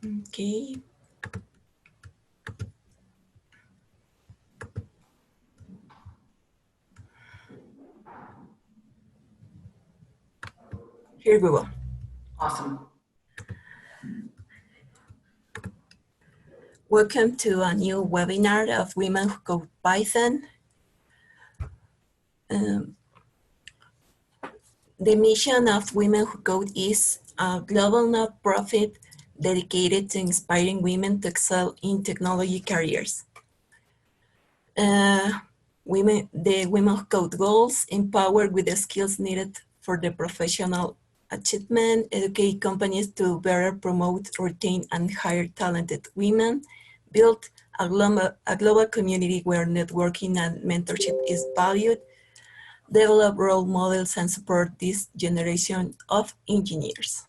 Okay. Here we go. Awesome. Welcome to a new webinar of Women Who Code Python. The mission of Women Who Code is a global nonprofit dedicated to inspiring women to excel in technology careers. The Women Who Code goals empower with the skills needed for the professional achievement, educate companies to better promote, retain, and hire talented women, build a global community where networking and mentorship is valued, develop role models, and support this generation of engineers.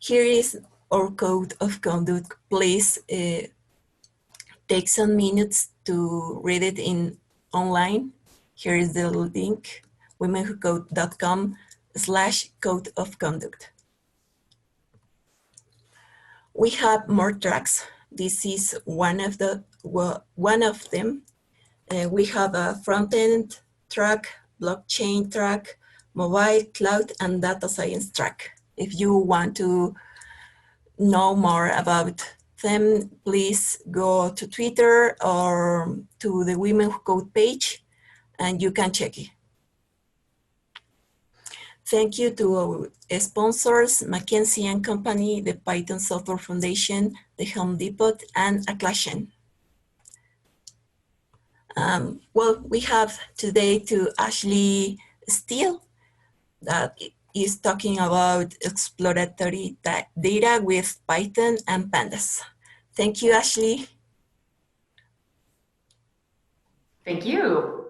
Here is our code of conduct. Please take some minutes to read it online. Here is the link, womenwhocode.com/code of conduct. We have more tracks. This is one of them. We have a front-end track, blockchain track, mobile, cloud, and data science track. If you want to know more about them, please go to Twitter or to the Women Who Code page, and you can check it. Thank you to our sponsors, McKinsey & Company, the Python Software Foundation, the Home Depot, and Atlassian. Well, we have today to Ashley Steele that is talking about exploratory data with Python and Pandas. Thank you, Ashley. Thank you.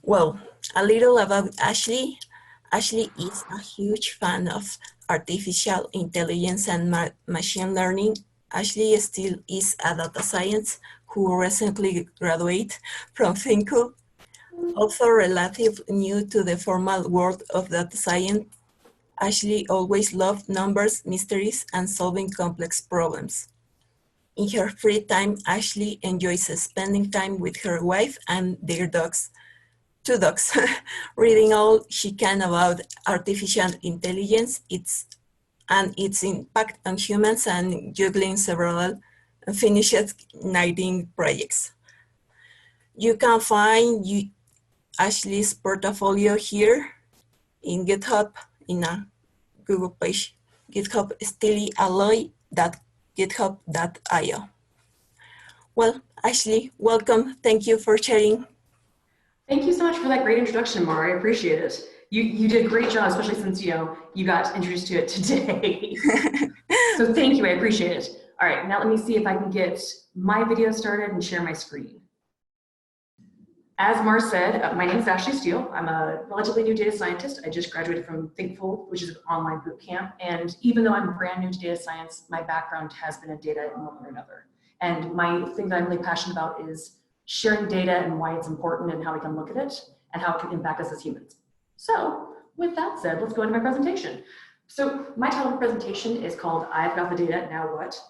Well, a little about Ashley. Ashley is a huge fan of artificial intelligence and machine learning. Ashley still is a data scientist who recently graduated from ThinkUp. Also relatively new to the formal world of data science, Ashley always loved numbers, mysteries, and solving complex problems. In her free time, Ashley enjoys spending time with her wife and their dogs, 2 dogs, reading all she can about artificial intelligence, its impact on humans, and juggling several unfinished knitting projects. You can find Ashley's portfolio here in GitHub in a Google page, GitHub stelyalloy.github.io. Well, Ashley, welcome. Thank you for sharing. Thank you so much for that great introduction, Mara. I appreciate it. You did a great job, especially since you got introduced to it today. So thank you, I appreciate it. All right, now let me see if I can get my video started and share my screen. As Mara said, my name is Ashley Steele. I'm a relatively new data scientist. I just graduated from Thinkful, which is an online boot camp. And even though I'm brand new to data science, my background has been in data in one way or another. And my thing that I'm really passionate about is sharing data and why it's important and how we can look at it and how it can impact us as humans. So with that said, let's go into my presentation. So my title of the presentation is called I've Got the Data, Now What?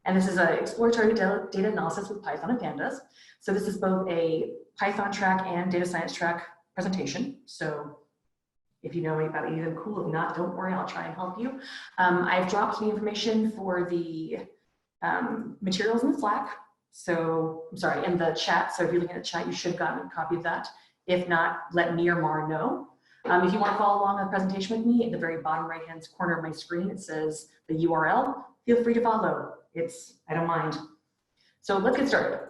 And this is an exploratory data analysis with Python and Pandas. So this is both a Python track and data science track presentation. So if you know any about any of them, cool. If not, don't worry, I'll try and help you. I've dropped the information for the materials in the Slack. So I'm sorry, in the chat. So if you're looking at the chat, you should have gotten a copy of that. If not, let me or Mara know. If you want to follow along on the presentation with me, at the very bottom right-hand corner of my screen, it says the URL. Feel free to follow. I don't mind. So let's get started.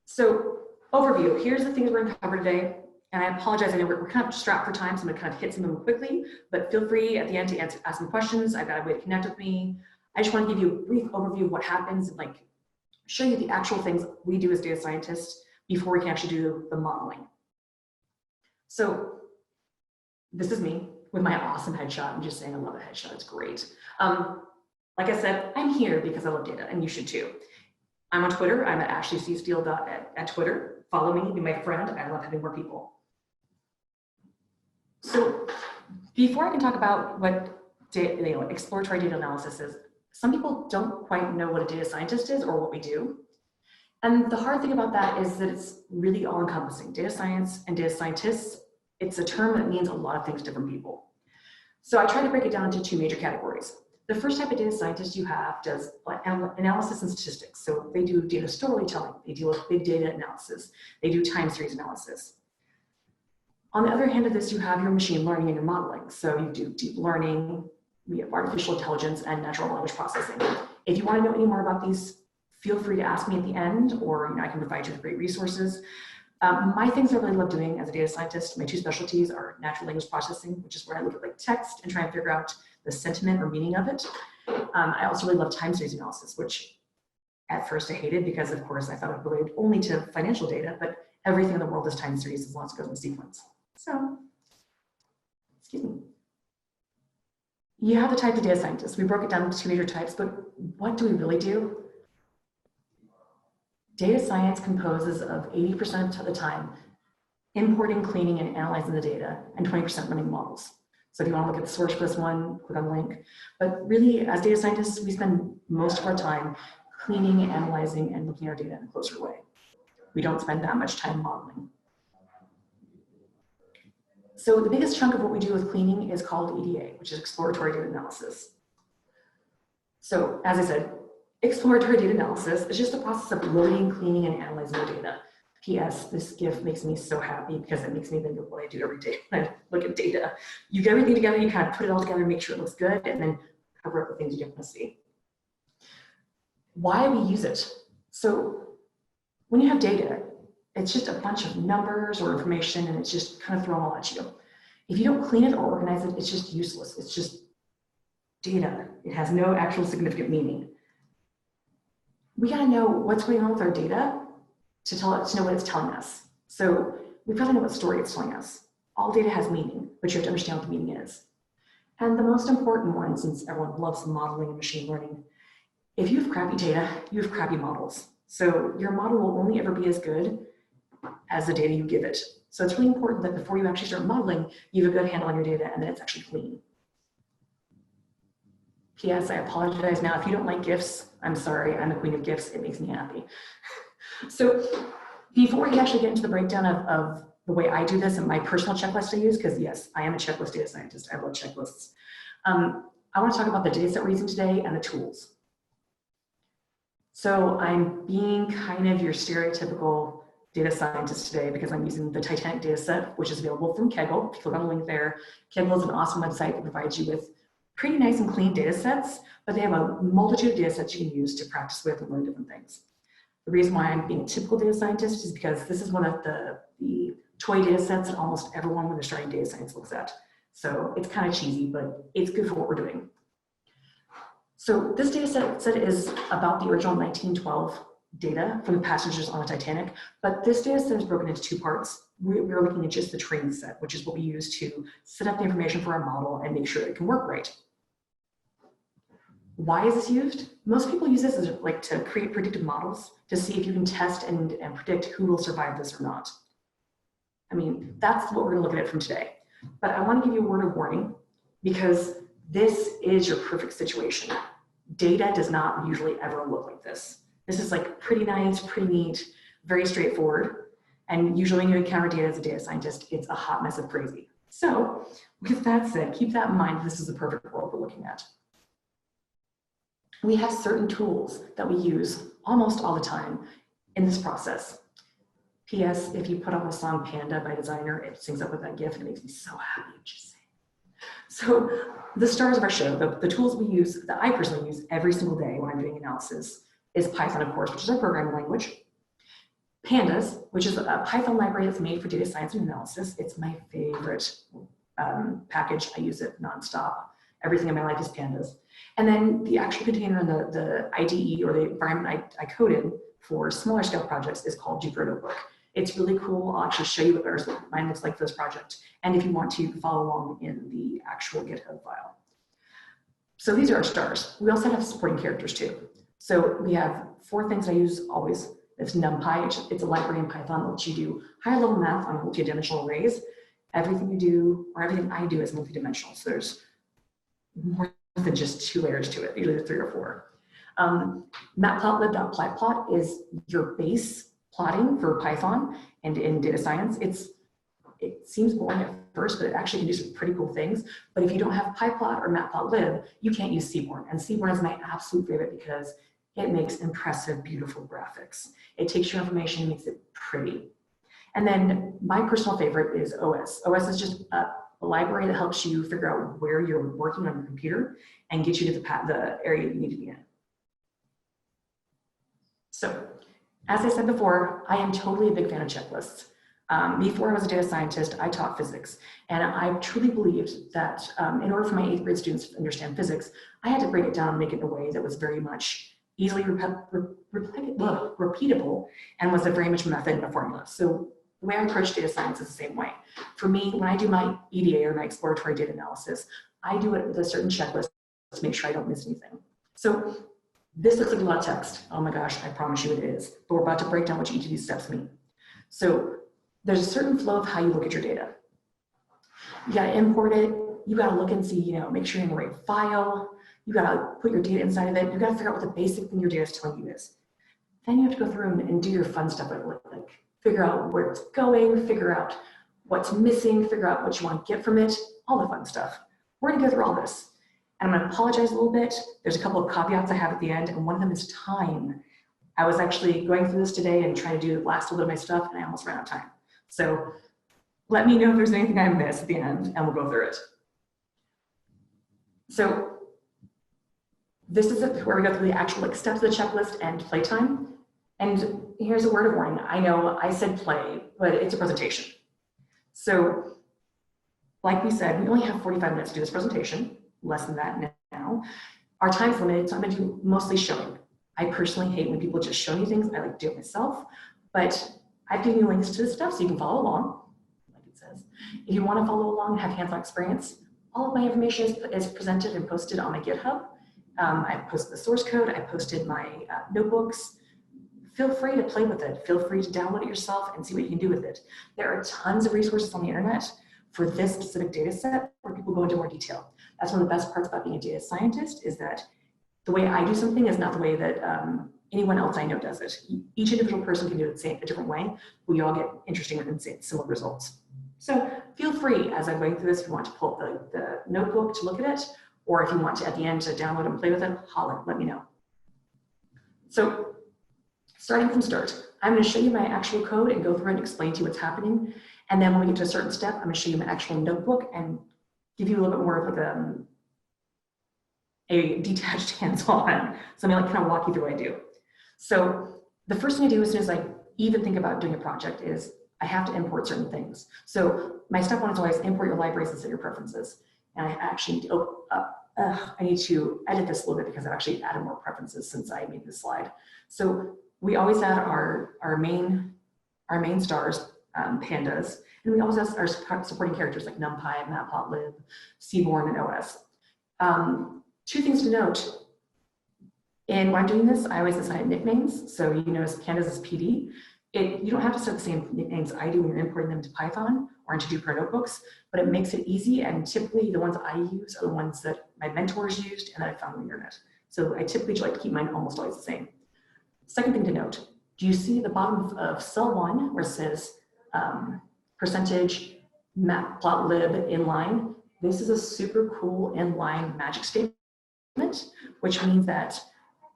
So overview, here's the things we're going to cover today. And I apologize, I know we're kind of strapped for time, so I'm going to kind of hit some of them quickly, but feel free at the end to ask some questions. I've got a way to connect with me. I just want to give you a brief overview of what happens and like show you the actual things we do as data scientists before we can actually do the modeling. So this is me with my awesome headshot. I'm just saying I love a headshot, it's great. Like I said, I'm here because I love data, and you should too. I'm on Twitter. I'm at ashleycsteele at Twitter. Follow me, be my friend. I love having more people. So Before I can talk about what exploratory data analysis is, some people don't quite know what a data scientist is or what we do. And the hard thing about that is that it's really all-encompassing. Data science and data scientists, it's a term that means a lot of things to different people. So I try to break it down into two major categories. The first type of data scientist you have does analysis and statistics. So they do data storytelling, they deal with big data analysis, they do time series analysis. On the other hand of this, you have your machine learning and your modeling. So you do deep learning, we have artificial intelligence and natural language processing. If you want to know any more about these, feel free to ask me at the end, or I can provide you with great resources. My things I really love doing as a data scientist, my two specialties are natural language processing, which is where I look at text and try and figure out the sentiment or meaning of it. I also really love time series analysis, which at first I hated because, of course, I thought it related only to financial data, but everything in the world is time series as long as it goes in sequence. So, excuse me. You have the type of data scientist. We broke it down into two major types, but what do we really do? Data science composes of 80% of the time importing, cleaning, and analyzing the data, and 20% running models. So if you want to look at the source for this one, click on the link. But really, as data scientists, we spend most of our time cleaning, analyzing, and looking at our data in a closer way. We don't spend that much time modeling. So the biggest chunk of what we do with cleaning is called EDA, which is Exploratory Data Analysis. So as I said, exploratory data analysis is just a process of loading, cleaning, and analyzing the data. P.S. This GIF makes me so happy because it makes me think of what I do every day when I look at data. You get everything together, you kind of put it all together, make sure it looks good, and then cover up the things you don't want to see. Why we use it? So when you have data, it's just a bunch of numbers or information, and it's just kind of thrown all at you. If you don't clean it or organize it, it's just useless. It's just data. It has no actual significant meaning. We gotta know what's going on with our data to know what it's telling us. So we gotta know what story it's telling us. All data has meaning, but you have to understand what the meaning is. And the most important one, since everyone loves modeling and machine learning, if you have crappy data, you have crappy models. So your model will only ever be as good as the data you give it. So it's really important that before you actually start modeling, you have a good handle on your data and that it's actually clean. P.S. I apologize now. If you don't like GIFs, I'm sorry. I'm the queen of GIFs. It makes me happy. So before we actually get into the breakdown of the way I do this and my personal checklist I use, because yes, I am a checklist data scientist. I love checklists. I want to talk about the data set we're using today and the tools. So I'm being kind of your stereotypical data scientist today because I'm using the Titanic Data set, which is available from Kaggle. If you click on the link there, Kaggle is an awesome website that provides you with pretty nice and clean data sets, but they have a multitude of data sets you can use to practice with and learn different things. The reason why I'm being a typical data scientist is because this is one of the toy data sets that almost everyone when they're starting data science looks at. So it's kind of cheesy, but it's good for what we're doing. So this data set is about the original 1912 data from the passengers on the Titanic, but this data set is broken into two parts. We're looking at just the training set, which is what we use to set up the information for our model and make sure it can work right. Why is this used? Most people use this as to create predictive models to see if you can test and predict who will survive this or not. I mean, that's what we're gonna look at from today. But I wanna give you a word of warning because this is your perfect situation. Data does not usually ever look like this. This is pretty nice, pretty neat, very straightforward. And usually when you encounter data as a data scientist, it's a hot mess of crazy. So with that said, keep that in mind. This is the perfect world we're looking at. We have certain tools that we use almost all the time in this process. P.S. If you put on the song Panda by Designer, it syncs up with that GIF and it makes me so happy, just saying. So the stars of our show, the tools we use, that I personally use every single day when I'm doing analysis, is Python, of course, which is our programming language. Pandas, which is a Python library that's made for data science and analysis. It's my favorite package. I use it nonstop. Everything in my life is Pandas. And then the actual container and the IDE or the environment I coded for smaller scale projects is called Jupyter Notebook. It's really cool. I'll actually show you what mine looks like for this project. And if you want to follow along in the actual GitHub file. So these are our stars. We also have supporting characters too. So we have 4 things I use always. It's NumPy. It's a library in Python that lets you do higher level math on multi-dimensional arrays. everything you do, or everything I do is multidimensional. So there's more than just 2 layers to it, usually 3 or 4. Matplotlib.plyplot is your base plotting for Python and in data science. It seems boring at first, but it actually can do some pretty cool things. But if you don't have pyplot or matplotlib, you can't use Seaborn. And Seaborn is my absolute favorite because it makes impressive, beautiful graphics. It takes your information and makes it pretty. And then my personal favorite is OS. OS is just a library that helps you figure out where you're working on your computer and get you to the area you need to be in. So, as I said before, I am totally a big fan of checklists. Before I was a data scientist, I taught physics, and I truly believed that in order for my 8th grade students to understand physics, I had to break it down and make it in a way that was very much easily repeatable and was a very much method and a formula. So the way I approach data science is the same way. For me, when I do my EDA or my exploratory data analysis, I do it with a certain checklist to make sure I don't miss anything. So this looks like a lot of text. Oh my gosh, I promise you it is. But we're about to break down what each of these steps mean. So there's a certain flow of how you look at your data. You gotta import it. You gotta look and see, make sure you're in the right file. You gotta put your data inside of it. You gotta figure out what the basic thing your data is telling you is. Then you have to go through and do your fun stuff, like figure out where it's going, figure out what's missing, figure out what you want to get from it, all the fun stuff. We're gonna go through all this. And I'm gonna apologize a little bit. There's a couple of caveats I have at the end, and one of them is time. I was actually going through this today and trying to do the last little bit of my stuff, and I almost ran out of time. So let me know if there's anything I missed at the end, and we'll go through it. So this is where we go through the actual steps of the checklist and playtime. And here's a word of warning. I know I said play, but it's a presentation. So like we said, we only have 45 minutes to do this presentation, less than that now. Our time's limited, so I'm gonna do mostly showing. I personally hate when people just show me things. I like to do it myself, but I've given you links to this stuff so you can follow along, like it says. If you want to follow along and have hands-on experience, all of my information is presented and posted on my GitHub. I posted the source code, I posted my notebooks. Feel free to play with it. Feel free to download it yourself and see what you can do with it. There are tons of resources on the internet for this specific data set where people go into more detail. That's one of the best parts about being a data scientist, is that the way I do something is not the way that anyone else I know does it. Each individual person can do it a different way. We all get interesting and similar results. So feel free, as I'm going through this, if you want to pull up the notebook to look at it, or if you want to, at the end, to download and play with it, holler, let me know. So starting from start, I'm going to show you my actual code and go through and explain to you what's happening. And then when we get to a certain step, I'm going to show you my actual notebook and give you a little bit more of a detached hands-on. So I'm going to kind of walk you through what I do. So the first thing I do as soon as I even think about doing a project is I have to import certain things. So my step one is always import your libraries and set your preferences. And I actually need to, I need to edit this a little bit because I've actually added more preferences since I made this slide. So we always add our main stars, pandas, and we always add our supporting characters like NumPy, Matplotlib, Seaborn, and OS. Two things to note. And when I'm doing this, I always assign nicknames. So you notice Pandas is PD. You don't have to set the same nicknames I do when you're importing them to Python or into Jupyter Notebooks, but it makes it easy. And typically the ones I use are the ones that my mentors used and that I found on the internet. So I typically like to keep mine almost always the same. Second thing to note, do you see the bottom of cell 1 where it says percentage matplotlib inline? This is a super cool inline magic statement, which means that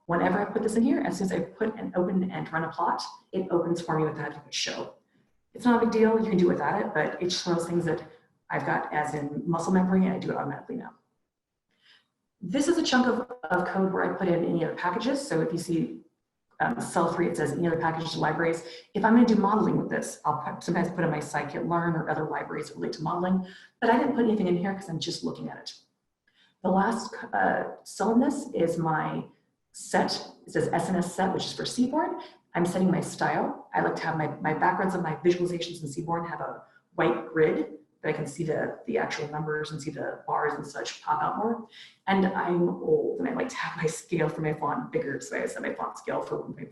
whenever I put this in here, as soon as I put and open and run a plot, it opens for me without having to show. It's not a big deal, you can do it without it, but it's just one of those things that I've got as in muscle memory and I do it automatically now. This is a chunk of code where I put in any other packages. So if you see cell 3, it says any other packages or libraries. If I'm gonna do modeling with this, I'll sometimes put in my scikit-learn or other libraries that relate to modeling, but I didn't put anything in here because I'm just looking at it. The last cell in this is my set. It says SNS set, which is for Seaborn. I'm setting my style. I like to have my backgrounds of my visualizations in Seaborn have a white grid that I can see the actual numbers and see the bars and such pop out more. And I'm old and I like to have my scale for my font bigger, so I set my font scale for 1.5.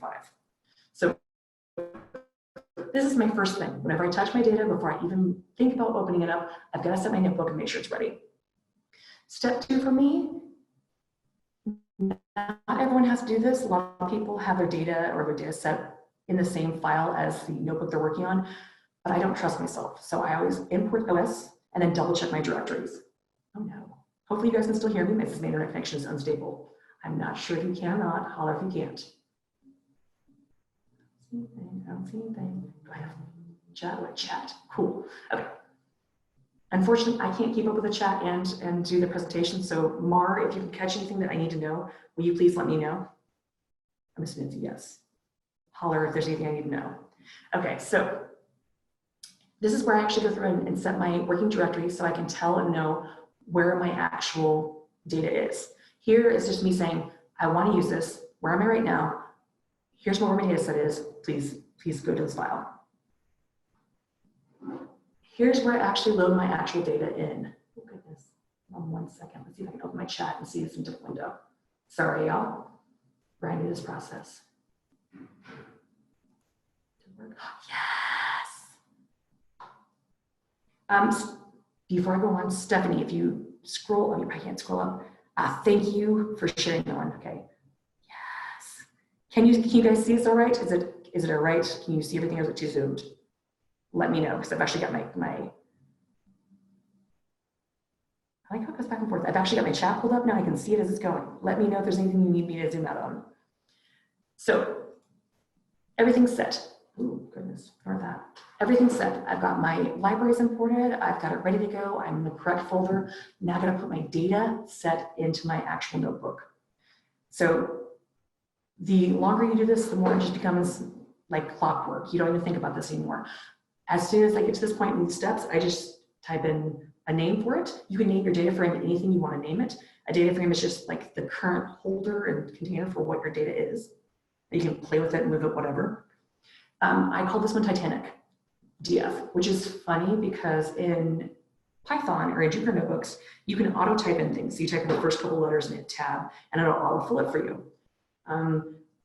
So this is my first thing. Whenever I touch my data, before I even think about opening it up, I've got to set my notebook and make sure it's ready. Step 2 for me, not everyone has to do this. A lot of people have their data or their data set in the same file as the notebook they're working on, but I don't trust myself. So I always import OS and then double check my directories. Oh no. Hopefully you guys can still hear me. My internet connection is unstable. I'm not sure if you can or not. Holler if you can't. I don't see anything. Do I have chat? What chat? Cool. Okay. Unfortunately, I can't keep up with the chat and do the presentation. So Mar, if you can catch anything that I need to know, will you please let me know? I'm assuming it's a yes. Holler if there's anything I need to know. Okay, so this is where I actually go through and set my working directory so I can tell and know where my actual data is. Here is just me saying, I want to use this. Where am I right now? Here's where my data set is. Please go to this file. Here's where I actually load my actual data in. Oh goodness, 1 second. Let's see if I can open my chat and see this in a different window. Sorry, y'all. Brand new this process. Yes. Before I go on, Stephanie, if you scroll, oh, you probably can't scroll up. Thank you for sharing that one. Okay. Yes. Can you guys see this all right? Is it all right? Can you see everything, or is it too zoomed? Let me know, because I've actually got my I like how it goes back and forth. I've actually got my chat pulled up now. I can see it as it's going. Let me know if there's anything you need me to zoom out on. So everything's set. Ooh, goodness, ignore that. Everything's set. I've got my libraries imported. I've got it ready to go. I'm in the correct folder. Now I'm gonna put my data set into my actual notebook. So the longer you do this, the more it just becomes like clockwork. You don't even think about this anymore. As soon as I get to this point in these steps, I just type in a name for it. You can name your data frame anything you want to name it. A data frame is just like the current holder and container for what your data is. You can play with it, move it, whatever. I call this one Titanic DF, which is funny because in Python or in Jupyter Notebooks, you can auto type in things. So you type in the first couple letters and hit tab, and it'll autofill it for you.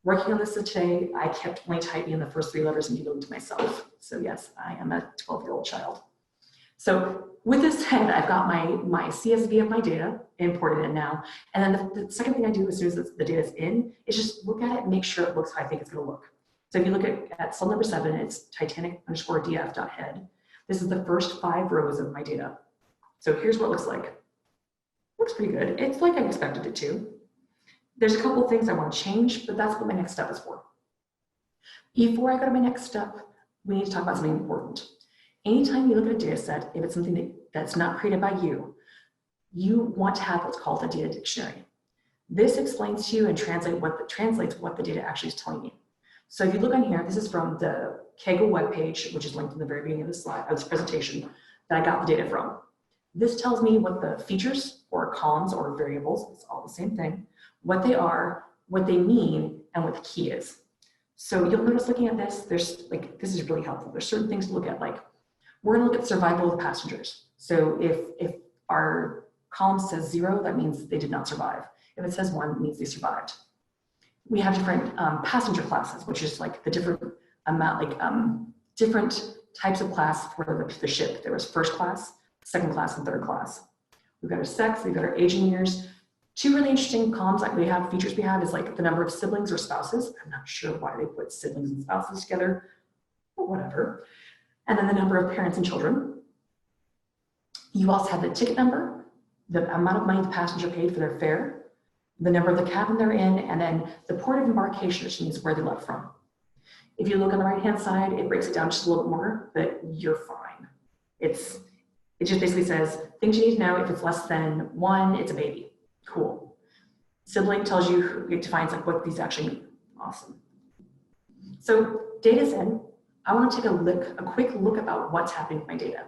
Working on this today, I kept only typing in the first 3 letters and giving them to myself. So yes, I am a 12-year-old child. So with this said, I've got my CSV of my data imported in now. And then the second thing I do as soon as the data is in is just look at it and make sure it looks how I think it's going to look. So if you look at cell number 7, it's Titanic_df.head. This is the first 5 rows of my data. So here's what it looks like. Looks pretty good. It's like I expected it to. There's a couple of things I want to change, but that's what my next step is for. Before I go to my next step, we need to talk about something important. Anytime you look at a data set, if it's something that's not created by you, you want to have what's called a data dictionary. This explains to you and translates what the data actually is telling you. So if you look on here, this is from the Kaggle webpage, which is linked in the very beginning of this slide, of this presentation, that I got the data from. This tells me what the features or columns or variables, it's all the same thing, what they are, what they mean, and what the key is. So you'll notice looking at this, this is really helpful. There's certain things to look at, like we're gonna look at survival of passengers. So if our column says 0, that means they did not survive. If it says 1, it means they survived. We have different passenger classes, which is like the different different types of class for the ship. There was first class, second class, and third class. We've got our sex, we've got our age in years. 2 really interesting columns that we have, features we have, is like the number of siblings or spouses. I'm not sure why they put siblings and spouses together, but whatever. And then the number of parents and children. You also have the ticket number, the amount of money the passenger paid for their fare, the number of the cabin they're in, and then the port of embarkation, which means where they left from. If you look on the right-hand side, it breaks it down just a little bit more, but you're fine. It just basically says, things you need to know: if it's less than 1, it's a baby. Cool. Sibling tells you, it defines like what these actually mean. Awesome. So data's in. I want to take a quick look about what's happening with my data.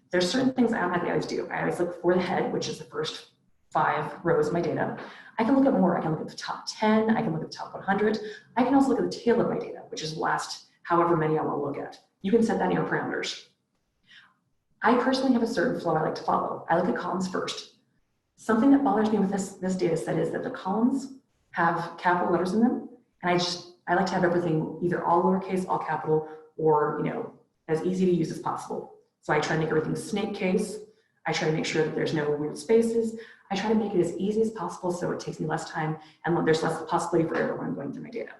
There's certain things I automatically always do. I always look for the head, which is the first 5 rows of my data. I can look at more. I can look at the top 10. I can look at the top 100. I can also look at the tail of my data, which is the last however many I want to look at. You can set that in your parameters. I personally have a certain flow I like to follow. I look at columns first. Something that bothers me with this data set is that the columns have capital letters in them, and I like to have everything either all lowercase, all capital, or, you know, as easy to use as possible. So I try to make everything snake case. I try to make sure that there's no weird spaces. I try to make it as easy as possible so it takes me less time and there's less possibility for error when I'm going through my data.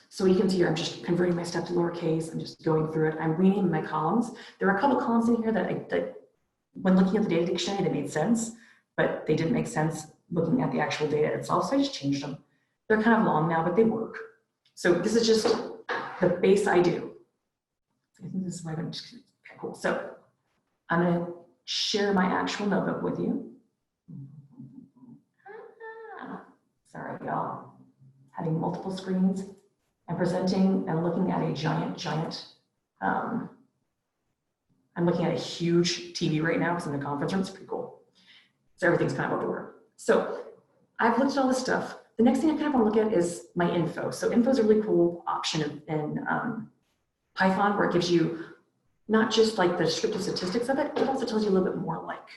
So you can see here, I'm just converting my stuff to lowercase. I'm just going through it. I'm renaming my columns. There are a couple of columns in here that when looking at the data dictionary, they made sense, but they didn't make sense looking at the actual data itself. So I just changed them. They're kind of long now, but they work. So this is just the base I do. I think this is where I'm going to, okay, cool. So I'm going to share my actual notebook with you. Sorry, y'all. Having multiple screens and presenting and looking at a giant, I'm looking at a huge TV right now because I'm in a conference room. It's pretty cool. So everything's kind of outdoor. So I've looked at all this stuff. The next thing I kind of want to look at is my info. So info is a really cool option in Python where it gives you not just like the descriptive statistics of it, it also tells you a little bit more like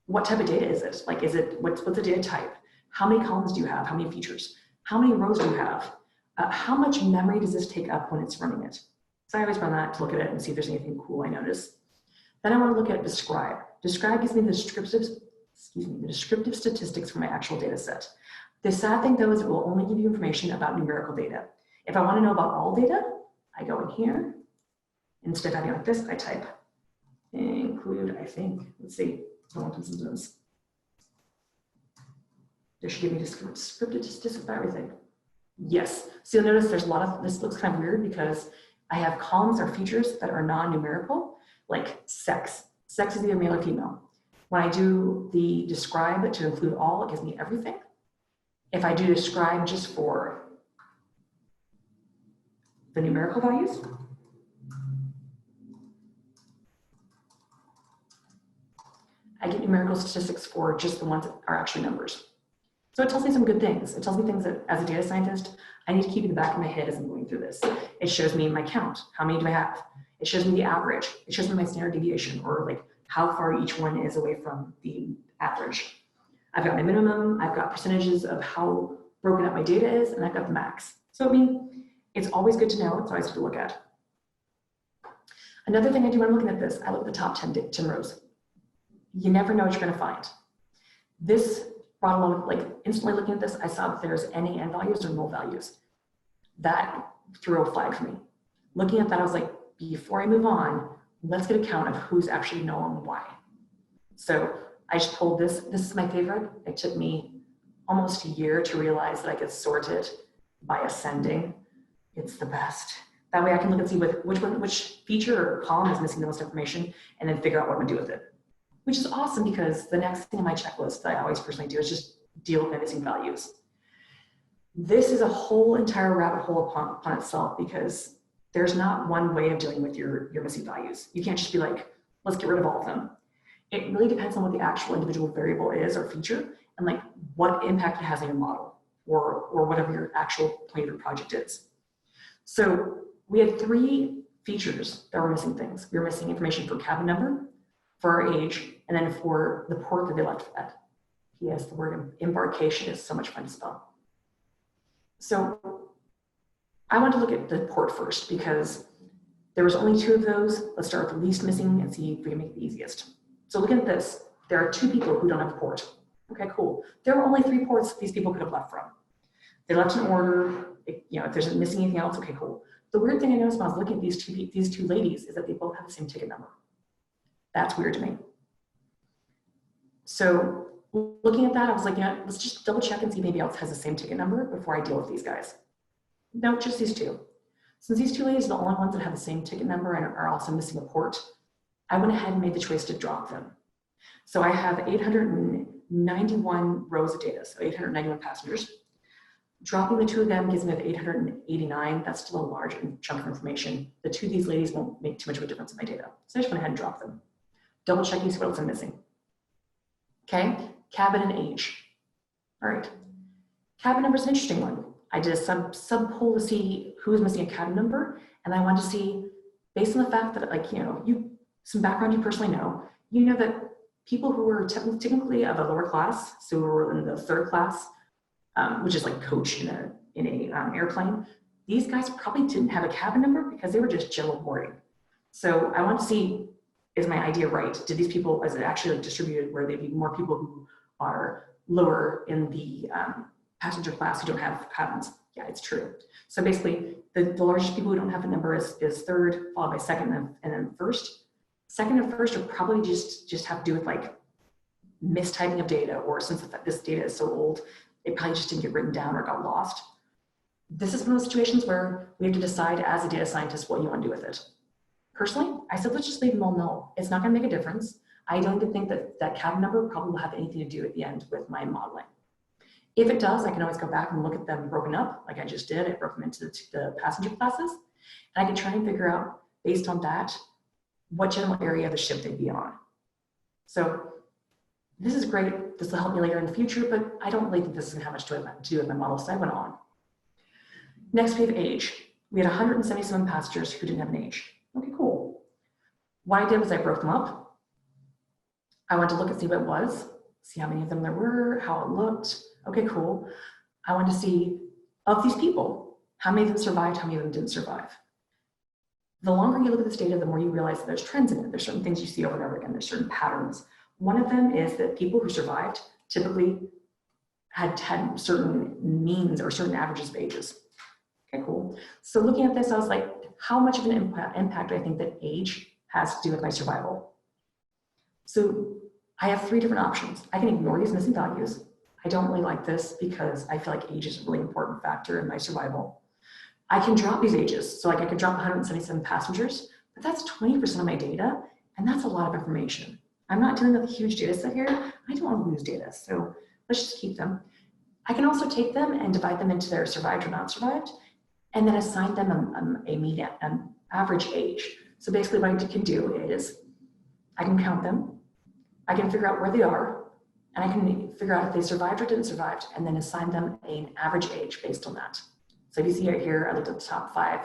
what type of data is it? Like, is it, what's the data type? How many columns do you have? How many features? How many rows do you have? How much memory does this take up when it's running it? So I always run that to look at it and see if there's anything cool I notice. Then I want to look at describe. Describe gives me the descriptive statistics for my actual data set. The sad thing though is it will only give you information about numerical data. If I want to know about all data, I go in here. Instead of having like this, I type include, I think, let's see, There should give me descriptive statistics about everything. Yes, so you'll notice there's a lot of, this looks kind of weird because I have columns or features that are non-numerical, like sex. Sex is either male or female. When I do the describe to include all, it gives me everything. If I do describe just for the numerical values, I get numerical statistics for just the ones that are actually numbers. So it tells me some good things. It tells me things that as a data scientist, I need to keep in the back of my head as I'm going through this. It shows me my count. How many do I have? It shows me the average. It shows me my standard deviation or like how far each one is away from the average. I've got my minimum. I've got percentages of how broken up my data is, and I've got the max. So I mean, it's always good to know. It's always good to look at. Another thing I do when I'm looking at this, I look at the top 10 rows. You never know what you're going to find. This brought along, like instantly looking at this, I saw that there's NaN values or null values. That threw a flag for me. Looking at that, I was like, before I move on, let's get a count of who's actually null and why. So I just pulled this. This is my favorite. It took me almost a year to realize that I could sort it by ascending. It's the best. That way I can look and see which feature or column is missing the most information and then figure out what I'm gonna do with it. Which is awesome because the next thing on my checklist that I always personally do is just deal with my missing values. This is a whole entire rabbit hole upon itself because there's not one way of dealing with your missing values. You can't just be like, let's get rid of all of them. It really depends on what the actual individual variable is or feature and like what impact it has on your model or whatever your actual point of your project is. So we had 3 features that were missing things. We were missing information for cabin number, for our age, and then for the port that they left at. Yes, the word embarkation is so much fun to spell. So I want to look at the port first because there was only 2 of those. Let's start with the least missing and see if we can make it the easiest. So looking at this, there are 2 people who don't have a port. Okay, cool. There were only 3 ports these people could have left from. They left in order. If there's missing anything else, okay, cool. The weird thing I noticed when I was looking at these two ladies is that they both have the same ticket number. That's weird to me. So looking at that, I was like, yeah, let's just double check and see if maybe else has the same ticket number before I deal with these guys. No, just these 2. Since these 2 ladies are the only ones that have the same ticket number and are also missing a port, I went ahead and made the choice to drop them. So I have 891 rows of data, so 891 passengers. Dropping the 2 of them gives me the 889. That's still a large chunk of information. The 2 of these ladies won't make too much of a difference in my data. So I just went ahead and dropped them. Double checking to see what else I'm missing. Okay, cabin and age. All right, cabin number is an interesting one. I did a sub poll to see who was missing a cabin number, and I wanted to see, based on the fact that, like, some background you personally know, that people who were technically of a lower class, so who were in the 3rd class, which is like coach in an airplane, these guys probably didn't have a cabin number because they were just general boarding. So I want to see, is my idea right? Did these people, is it actually distributed where there'd be more people who are lower in the passenger class who don't have cabins? Yeah, it's true. So basically, the largest people who don't have a number is third, followed by second, and then first. Second and first are probably just have to do with like mistyping of data, or since this data is so old, it probably just didn't get written down or got lost. This is one of those situations where we have to decide as a data scientist what you want to do with it. Personally, I said, let's just leave them all null. It's not going to make a difference. I don't even think that that cabin number probably will have anything to do at the end with my modeling. If it does, I can always go back and look at them broken up, like I just did. I broke them into the passenger classes, and I can try and figure out, based on that, what general area of the ship they'd be on. So this is great. This will help me later in the future, but I don't really think this is going to have much to do with my model, so I went on. Next, we have age. We had 177 passengers who didn't have an age. Okay, cool. What I did was I broke them up. I wanted to look and see what it was, see how many of them there were, how it looked. Okay, cool. I wanted to see, of these people, how many of them survived, how many of them didn't survive. The longer you look at this data, the more you realize that there's trends in it. There's certain things you see over and over again. There's certain patterns. One of them is that people who survived typically had certain means or certain averages of ages. Okay, cool. So looking at this, I was like, how much of an impact do I think that age has to do with my survival? So I have three different options. I can ignore these missing values. I don't really like this because I feel like age is a really important factor in my survival. I can drop these ages. So like I could drop 177 passengers, but that's 20% of my data, and that's a lot of information. I'm not dealing with a huge data set here. I don't want to lose data, so let's just keep them. I can also take them and divide them into their survived or not survived, and then assign them an average age. So basically what I can do is I can count them, I can figure out where they are, and I can figure out if they survived or didn't survive, and then assign them an average age based on that. So if you see right here, I looked at the top 5.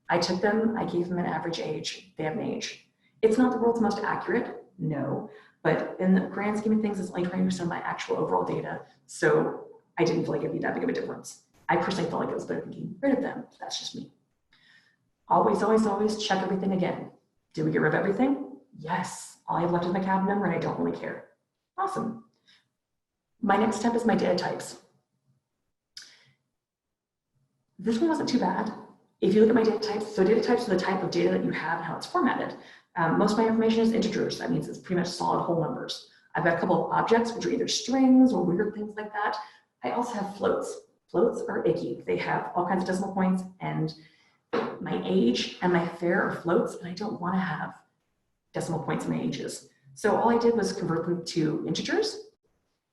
I took them, I gave them an average age, they have an age. It's not the world's most accurate, no, but in the grand scheme of things, it's only 20% of my actual overall data, so I didn't feel like it'd be that big of a difference. I personally felt like it was better than getting rid of them. That's just me. Always, always, always check everything again. Did we get rid of everything? Yes. All I have left is my cabin number, and I don't really care. Awesome. My next step is my data types. This one wasn't too bad. If you look at my data types, so data types are the type of data that you have and how it's formatted. Most of my information is integers. That means it's pretty much solid whole numbers. I've got a couple of objects, which are either strings or weird things like that. I also have floats. Floats are icky. They have all kinds of decimal points, and my age and my fare are floats, and I don't want to have decimal points in my ages. So all I did was convert them to integers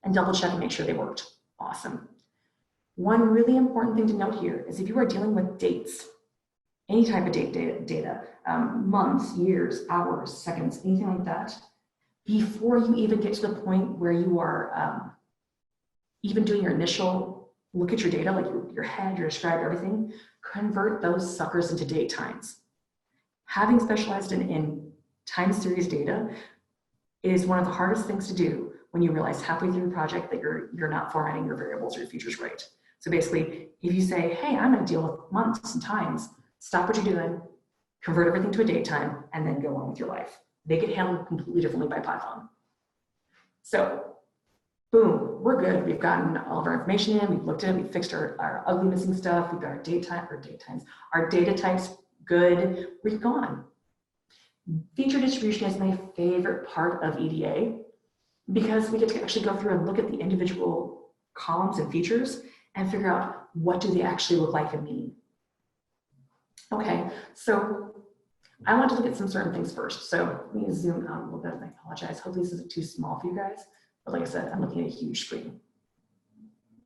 and double check and make sure they worked. Awesome. One really important thing to note here is if you are dealing with dates, any type of data, months, years, hours, seconds, anything like that, before you even get to the point where you are even doing your initial look at your data, like your head, your describe, everything, convert those suckers into date times. Having specialized in time series data is one of the hardest things to do when you realize halfway through the project that you're not formatting your variables or your features right. So basically, if you say, hey, I'm going to deal with months and times, stop what you're doing, convert everything to a date time, and then go on with your life. They get handled completely differently by Python. So, boom, we're good. We've gotten all of our information in, we've looked at it, we've fixed our ugly missing stuff, we've got our data types good, we've gone. Feature distribution is my favorite part of EDA because we get to actually go through and look at the individual columns and features and figure out what do they actually look like and mean. Okay, so I want to look at some certain things first. So let me zoom out a little bit, and I apologize. Hopefully this isn't too small for you guys. But like I said, I'm looking at a huge screen.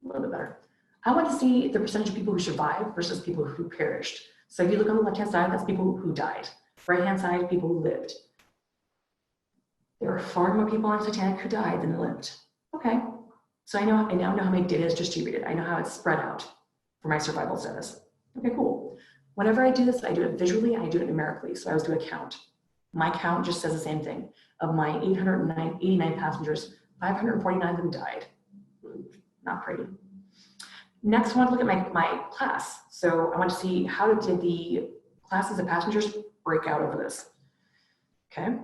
A little bit better. I want to see the percentage of people who survived versus people who perished. So if you look on the left-hand side, that's people who died. Right-hand side, people who lived. There are far more people on Titanic who died than lived. Okay, so I now know how my data is distributed. I know how it's spread out for my survival status. Okay, cool. Whenever I do this, I do it visually, I do it numerically. So I always do a count. My count just says the same thing. Of my 889 passengers, 549 of them died. Not pretty. Next, I want to look at my class. So I want to see how did the classes of passengers break out over this. Okay,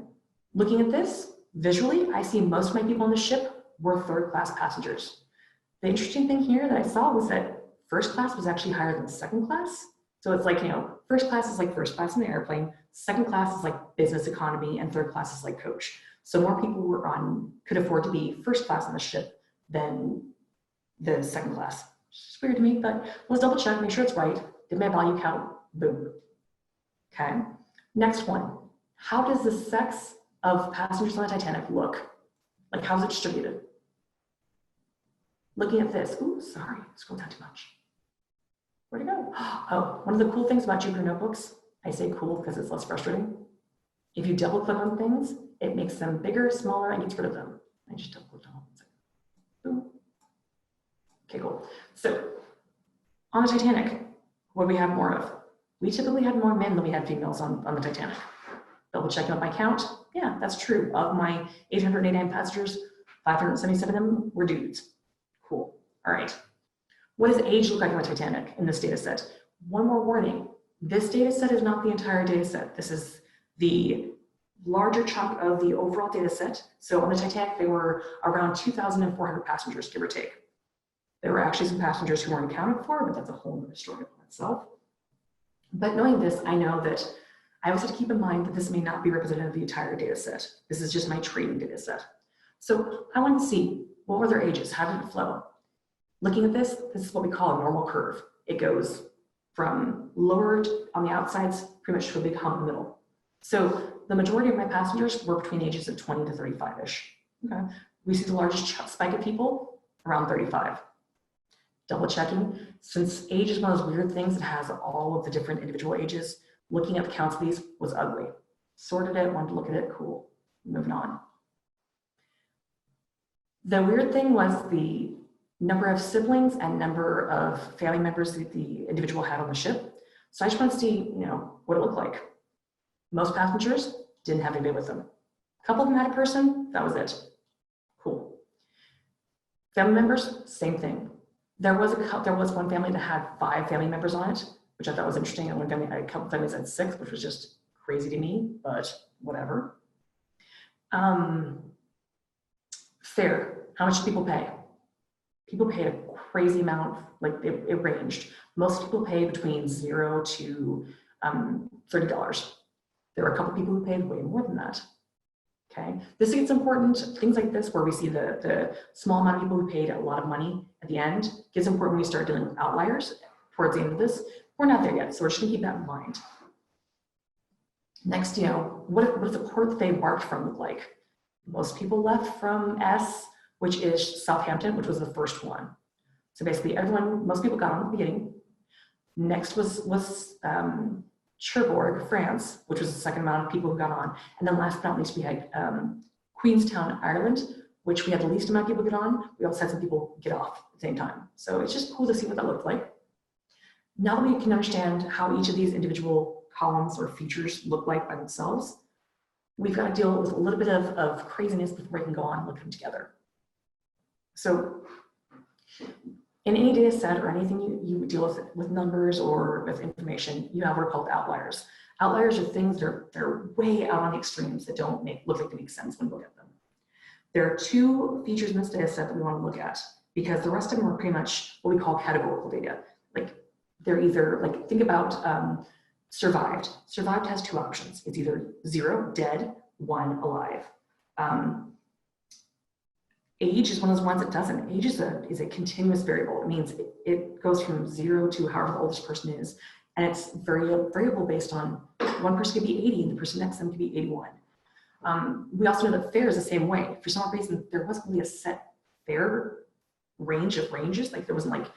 looking at this, visually, I see most of my people on the ship were third-class passengers. The interesting thing here that I saw was that first class was actually higher than second class. So it's like, first class is like first class in the airplane, second class is like business economy, and third class is like coach. So more people could afford to be first class on the ship than the second class. It's weird to me, but let's double check, make sure it's right. Did my value count? Boom. Okay, next one. How does the sex of passengers on the Titanic look? Like, how's it distributed? Looking at this, ooh, sorry, scroll down too much. Where'd it go? Oh, one of the cool things about Jupyter Notebooks, I say cool because it's less frustrating. If you double click on things, it makes them bigger, smaller, and gets rid of them. I just double clicked on one second. Boom. Okay, cool. So on the Titanic, what do we have more of? We typically had more men than we had females on the Titanic. Double checking out my count. Yeah, that's true. Of my 889 passengers, 577 of them were dudes. Cool. All right. What does age look like on the Titanic in this data set? One more warning. This data set is not the entire data set. This is the larger chunk of the overall data set. So on the Titanic, there were around 2,400 passengers, give or take. There were actually some passengers who weren't accounted for, but that's a whole other story in itself. But knowing this, I know that I also have to keep in mind that this may not be representative of the entire data set. This is just my training data set. So I wanted to see, what were their ages? How did it flow? Looking at this is what we call a normal curve. It goes from lower on the outsides, pretty much to a big hump in the middle. So the majority of my passengers were between ages of 20 to 35-ish. Okay. We see the largest spike of people around 35. Double checking, since age is one of those weird things that has all of the different individual ages, looking at the counts of these was ugly. Sorted it, wanted to look at it, cool. Moving on. The weird thing was the number of siblings and number of family members that the individual had on the ship. So I just wanted to see, what it looked like. Most passengers didn't have anybody with them. A couple of them had a person, that was it. Cool. Family members, same thing. There was one family that had 5 family members on it, which I thought was interesting, and a couple families had 6, which was just crazy to me, but whatever. Fare, how much do people pay? People paid a crazy amount, like it ranged. Most people paid between $0 to $30. There were a couple people who paid way more than that. Okay, this gets important. Things like this, where we see the small amount of people who paid a lot of money at the end, gets important when we start dealing with outliers towards the end of this. We're not there yet, so we're just gonna keep that in mind. Next, what does the port that they embarked from look like? Most people left from S, which is Southampton, which was the first one. So basically most people got on at the beginning. Next was Cherbourg, France, which was the second amount of people who got on. And then last but not least, we had Queenstown, Ireland, which we had the least amount of people get on. We also had some people get off at the same time. So it's just cool to see what that looked like. Now that we can understand how each of these individual columns or features look like by themselves, we've got to deal with a little bit of craziness before we can go on and look at them together. So in any data set or anything you deal with numbers or with information, you have what are called outliers. Outliers are things that are way out on the extremes that don't look like they make sense when you look at them. There are 2 features in this data set that we want to look at, because the rest of them are pretty much what we call categorical data. Like, they're either, like, think about survived. Survived has 2 options. It's either 0, dead, 1, alive. Age is one of those ones that doesn't. Age is a continuous variable. It means it goes from 0 to however the oldest person is, and it's variable based on one person could be 80 and the person next to them could be 81. We also know that fare is the same way. For some reason, there wasn't really a set fare range of ranges. Like, there wasn't like,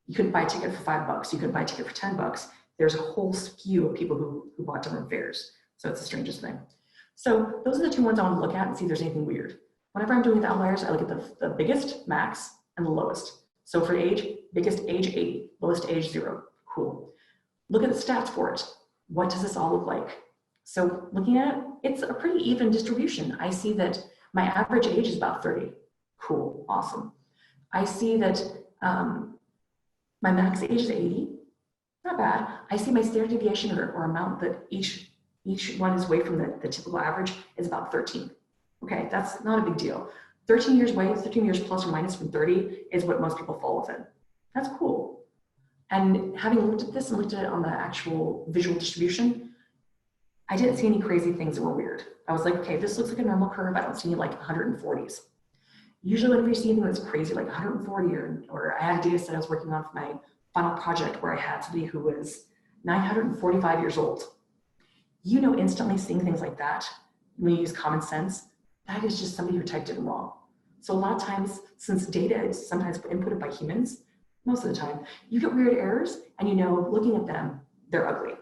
you couldn't buy a ticket for $5, you couldn't buy a ticket for $10. There's a whole skew of people who bought different fares. So it's the strangest thing. So those are the 2 ones I want to look at and see if there's anything weird. Whenever I'm doing the outliers, I look at the biggest, max, and the lowest. So for age, biggest age 80, lowest age 0. Cool. Look at the stats for it. What does this all look like? So looking at it, it's a pretty even distribution. I see that my average age is about 30. Cool, awesome. I see that My max age is 80. Not bad. I see my standard deviation or amount that each one is away from the typical average is about 13. Okay, that's not a big deal. 13 years away, 13 years plus or minus from 30 is what most people fall within. That's cool. And having looked at this and looked at it on the actual visual distribution, I didn't see any crazy things that were weird. I was like, okay, this looks like a normal curve. I don't see any like 140s. Usually whenever you see anything that's crazy, like 140 or I had a data set I was working on for my final project where I had somebody who was 945 years old. You know, instantly seeing things like that, when you use common sense, that is just somebody who typed it wrong. So a lot of times, since data is sometimes inputted by humans, most of the time, you get weird errors and you know, looking at them, they're ugly.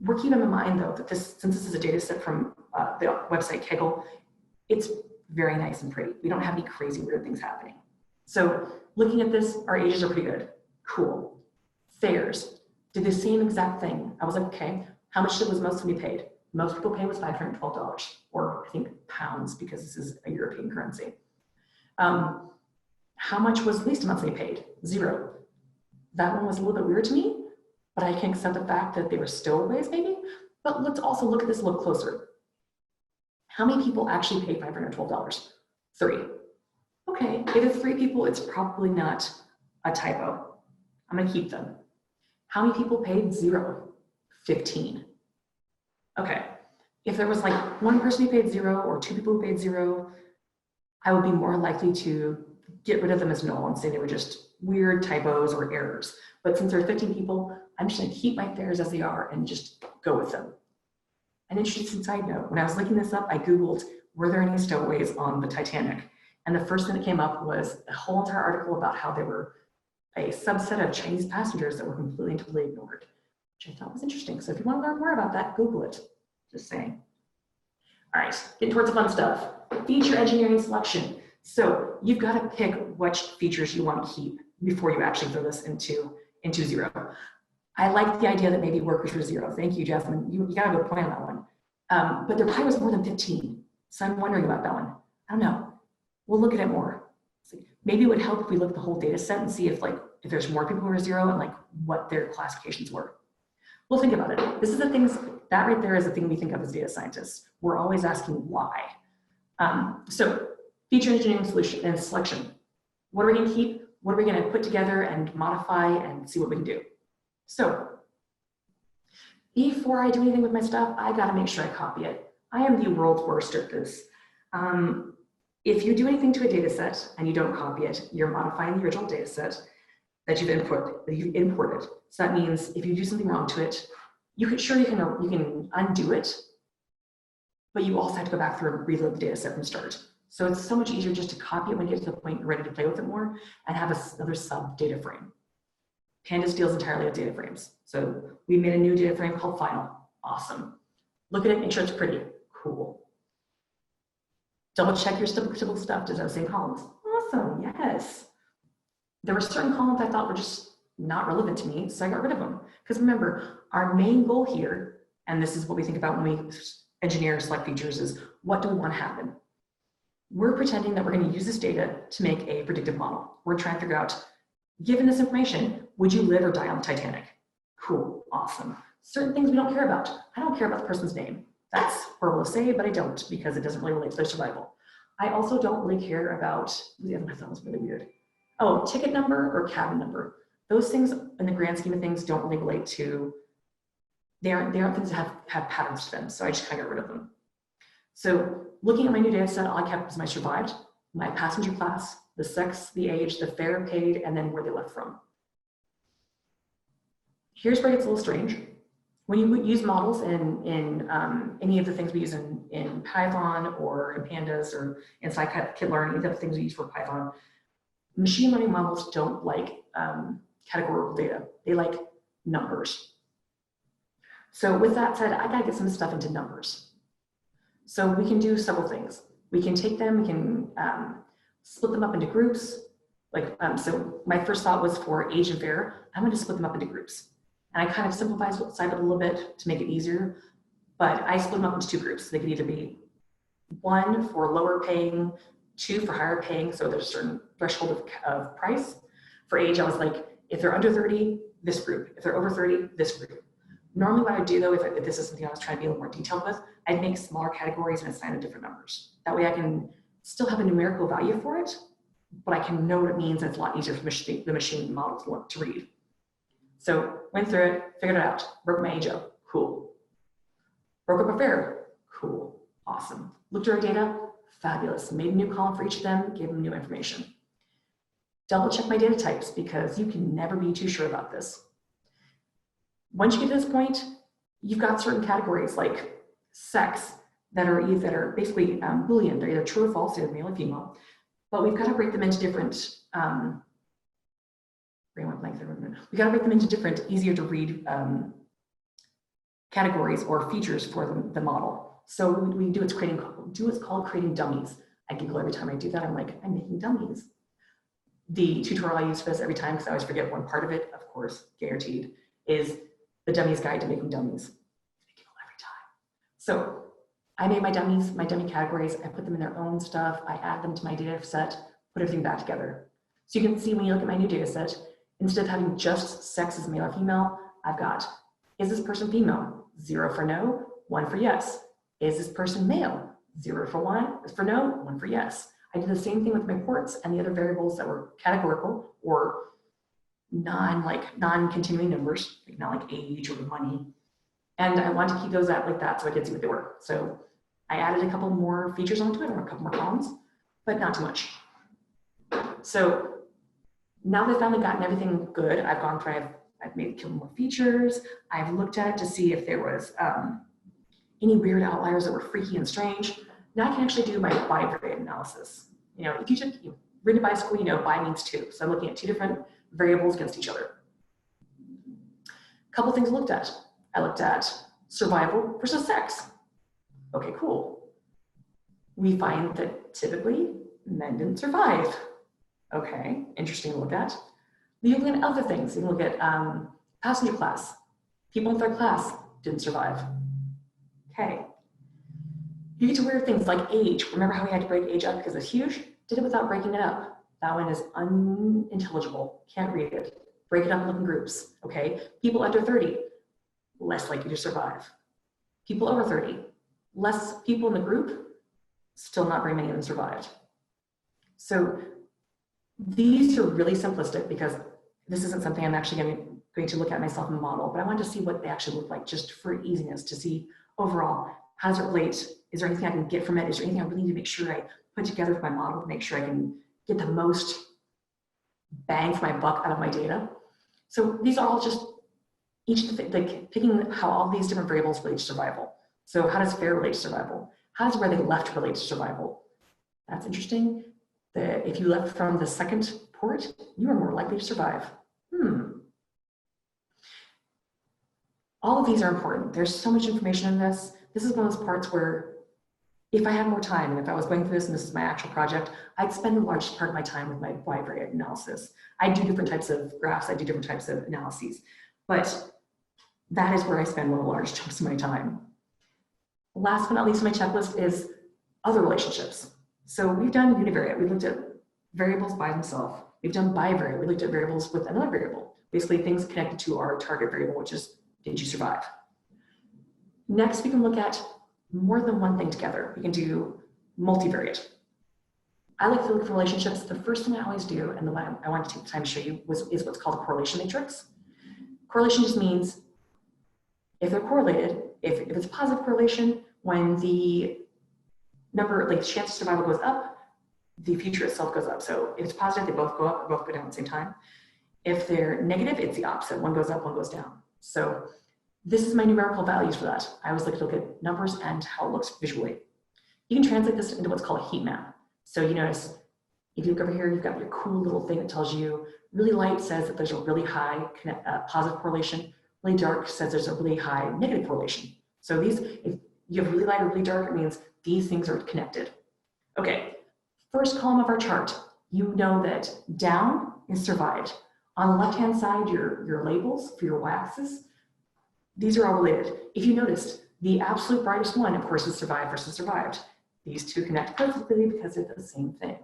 We're keeping in mind though, that since this is a data set from the website Kaggle, it's very nice and pretty. We don't have any crazy weird things happening. So looking at this, our ages are pretty good. Cool. Fares, did the same exact thing. I was like, okay, how much was most of me paid? Most people pay was $512, or I think pounds, because this is a European currency. How much was least amount they paid? 0. That one was a little bit weird to me, but I can accept the fact that they were stowaways maybe. But let's also look at this a little closer. How many people actually paid $512? 3. Okay, if it's 3 people, it's probably not a typo. I'm gonna keep them. How many people paid 0? 15. Okay, if there was like 1 person who paid 0 or 2 people who paid 0, I would be more likely to get rid of them as null and say they were just weird typos or errors. But since there are 15 people, I'm just gonna keep my fares as they are and just go with them. An interesting side note, when I was looking this up, I Googled, were there any stowaways on the Titanic? And the first thing that came up was a whole entire article about how there were a subset of Chinese passengers that were completely and totally ignored, which I thought was interesting. So if you want to learn more about that, Google it, just saying. All right, getting towards the fun stuff. Feature engineering selection. So you've got to pick which features you want to keep before you actually throw this into 0. I like the idea that maybe workers were 0. Thank you, Jasmine. You got a good point on that one. But there probably was more than 15. So I'm wondering about that one. I don't know. We'll look at it more. Maybe it would help if we look at the whole data set and see if there's more people who are 0 and like what their classifications were. We'll think about it. This is the things, that right there is the thing we think of as data scientists. We're always asking why. So feature engineering solution and selection. What are we gonna keep? What are we gonna put together and modify and see what we can do? So before I do anything with my stuff, I gotta make sure I copy it. I am the world's worst at this. If you do anything to a data set and you don't copy it, you're modifying the original data set that you've imported. So that means if you do something wrong to it, you can undo it, but you also have to go back through and reload the data set from start. So it's so much easier just to copy it when you get to the point you're ready to play with it more and have another sub data frame. Pandas deals entirely with data frames. So we made a new data frame called final. Awesome. Look at it, make sure it's pretty. Cool. Double check your typical stuff. Does that have the same columns? Awesome, yes. There were certain columns I thought were just not relevant to me, so I got rid of them. Because remember, our main goal here, and this is what we think about when we engineer select features, is what do we want to happen? We're pretending that we're going to use this data to make a predictive model. We're trying to figure out, given this information, would you live or die on the Titanic? Cool, awesome. Certain things we don't care about. I don't care about the person's name. That's horrible to say, but I don't, because it doesn't really relate to their survival. I also don't really care about, the other one I thought was really weird. Oh, ticket number or cabin number. Those things, in the grand scheme of things, don't really relate to, they aren't things that have patterns to them, so I just kind of got rid of them. So looking at my new data set, all I kept was my survived, my passenger class, the sex, the age, the fare paid, and then where they left from. Here's where it gets a little strange. When you use models in any of the things we use in Python or in Pandas or in scikit-learn, any of the things we use for Python, machine learning models don't like categorical data. They like numbers. So with that said, I gotta get some stuff into numbers. So we can do several things. We can take them, we can split them up into groups. So my first thought was for age and fare, I'm gonna split them up into groups. And I kind of simplified it a little bit to make it easier, but I split them up into 2 groups. They could either be 1 for lower paying, 2 for higher paying, so there's a certain threshold of price. For age, I was like, If they're under 30, this group. If they're over 30, this group. Normally what I would do though, if this is something I was trying to be a little more detailed with, I'd make smaller categories and assign them different numbers. That way I can still have a numerical value for it, but I can know what it means, and it's a lot easier for the machine model to read. So went through it, figured it out, broke my age up, cool. Broke up a fair, cool, awesome. Looked at our data, fabulous. Made a new column for each of them, gave them new information. Double check my data types because you can never be too sure about this. Once you get to this point, you've got certain categories like sex that are basically Boolean. They're either true or false, they're male or female, but we've got to break them into different, we got to break them into different, easier to read categories or features for the model. So we do what's called creating dummies. I giggle every time I do that. I'm like, I'm making dummies. The tutorial I use for this every time, because I always forget one part of it, of course, guaranteed, is the Dummies Guide to Making Dummies. I giggle every time. So I made my dummies, my dummy categories. I put them in their own stuff. I add them to my data set, put everything back together. So you can see when you look at my new data set, instead of having just sex as male or female, I've got, is this person female? 0 for no, 1 for yes. Is this person male? 0 for no, 1 for yes. I did the same thing with my ports and the other variables that were categorical or non-continuing numbers, like not like age or money. And I wanted to keep those out like that so I could see what they were. So I added a couple more features onto it, or a couple more columns, but not too much. So now that I've finally gotten everything good, I've gone through, I've made a couple more features. I've looked at it to see if there was any weird outliers that were freaky and strange. Now I can actually do my bivariate analysis. You know, if you took written by school, you know, bi means 2. So I'm looking at 2 different variables against each other. A couple things I looked at. I looked at survival versus sex. Okay, cool. We find that typically men didn't survive. Okay, interesting to look at. You can look at other things. You can look at passenger class. People in third class didn't survive. Okay. You get to weird things like age. Remember how we had to break age up because it's huge? Did it without breaking it up. That one is unintelligible. Can't read it. Break it up and look in groups. Okay. People under 30, less likely to survive. People over 30, less people in the group, still not very many of them survived. So these are really simplistic because this isn't something I'm actually going to look at myself in the model, but I wanted to see what they actually look like just for easiness to see overall, how does it relate? Is there anything I can get from it? Is there anything I really need to make sure I put together for my model to make sure I can get the most bang for my buck out of my data? So these are all just like picking how all these different variables relate to survival. So how does fair relate to survival? How does where they left relate to survival? That's interesting. If you left from the second port, you are more likely to survive. All of these are important. There's so much information in this. This is one of those parts where if I had more time and if I was going through this and this is my actual project, I'd spend the largest part of my time with my bivariate analysis. I do different types of graphs. I do different types of analyses, but that is where I spend one of the largest chunks of my time. Last but not least on my checklist is other relationships. So we've done univariate. We looked at variables by themselves. We've done bivariate. We looked at variables with another variable, basically things connected to our target variable, which is, did you survive? Next, we can look at more than one thing together. We can do multivariate. I like to look for relationships. The first thing I always do, and the one I wanted to take the time to show you, is what's called a correlation matrix. Correlation just means if they're correlated, if it's a positive correlation, when the number, like the chance of survival goes up, the future itself goes up. So if it's positive, they both go up or both go down at the same time. If they're negative, it's the opposite. One goes up, one goes down. So this is my numerical values for that. I always like to look at numbers and how it looks visually. You can translate this into what's called a heat map. So you notice, if you look over here, you've got your cool little thing that tells you really light says that there's a really high positive correlation. Really dark says there's a really high negative correlation. So these, if you have really light or really dark, it means these things are connected. Okay, first column of our chart, you know that down is survived. On the left-hand side, your labels for your y-axis, these are all related. If you noticed, the absolute brightest one, of course, is survived versus survived. These two connect perfectly because they're the same thing.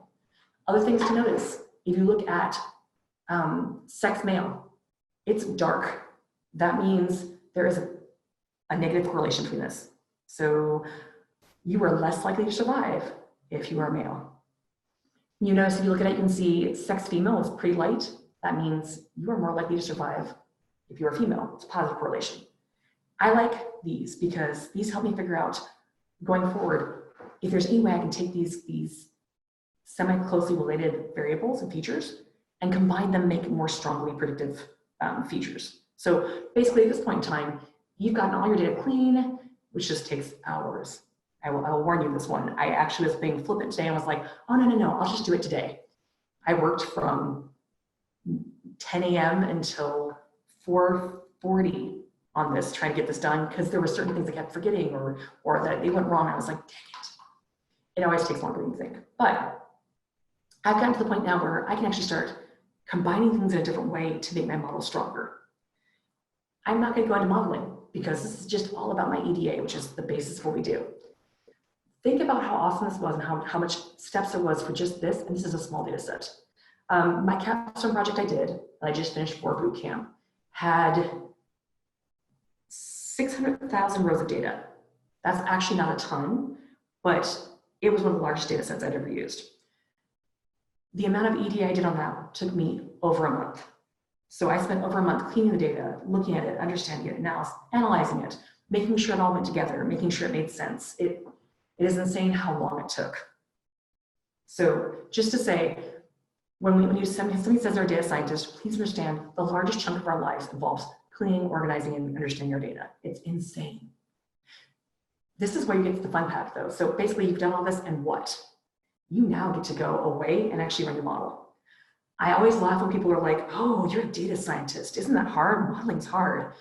Other things to notice, if you look at Sex male, it's dark. That means there is a negative correlation between this. So you are less likely to survive if you are male. You notice if you look at it, you can see sex female is pretty light. That means you are more likely to survive if you're a female. It's a positive correlation. I like these because these help me figure out going forward if there's any way I can take these semi-closely related variables and features and combine them, make more strongly predictive features. So basically at this point in time, you've gotten all your data clean, which just takes hours. I will warn you this one. I actually was being flippant today and was like, oh, no, I'll just do it today. I worked from 10 a.m. until 4:40 on this, trying to get this done, because there were certain things I kept forgetting or that they went wrong. I was like, dang it. It always takes longer than you think. But I've gotten to the point now where I can actually start combining things in a different way to make my model stronger. I'm not going to go into modeling because this is just all about my EDA, which is the basis of what we do. Think about how awesome this was and how much steps there was for just this, and this is a small data set. My capstone project I did, and I just finished for boot camp, had 600,000 rows of data. That's actually not a ton, but it was one of the largest data sets I'd ever used. The amount of EDA I did on that took me over a month. So I spent over a month cleaning the data, looking at it, understanding it, analyzing it, making sure it all went together, making sure it made sense. It is insane how long it took. So just to say, when somebody says they're a data scientist, please understand the largest chunk of our lives involves cleaning, organizing, and understanding our data. It's insane. This is where you get to the fun part though. So basically you've done all this and what? You now get to go away and actually run your model. I always laugh when people are like, oh, you're a data scientist. Isn't that hard? Modeling's hard.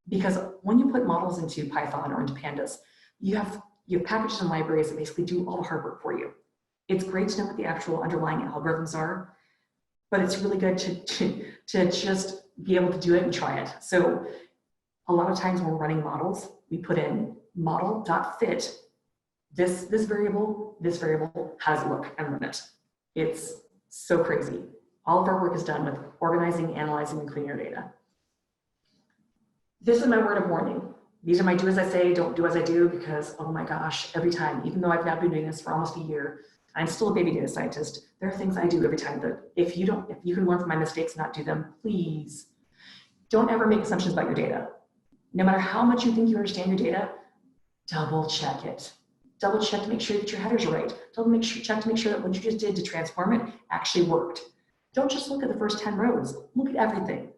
Because when you put models into Python or into Pandas, you have packages and libraries that basically do all the hard work for you. It's great to know what the actual underlying algorithms are, but it's really good to just be able to do it and try it. So a lot of times when we're running models, we put in model.fit. This variable, how does it look, and run it. It's so crazy. All of our work is done with organizing, analyzing, and cleaning our data. This is my word of warning. These are my do as I say, don't do as I do, because oh my gosh, every time, even though I've now been doing this for almost a year, I'm still a baby data scientist. There are things I do every time that if you can learn from my mistakes and not do them, please don't ever make assumptions about your data. No matter how much you think you understand your data, double check it. Double check to make sure that your headers are right. Check to make sure that what you just did to transform it actually worked. Don't just look at the first 10 rows. Look at everything.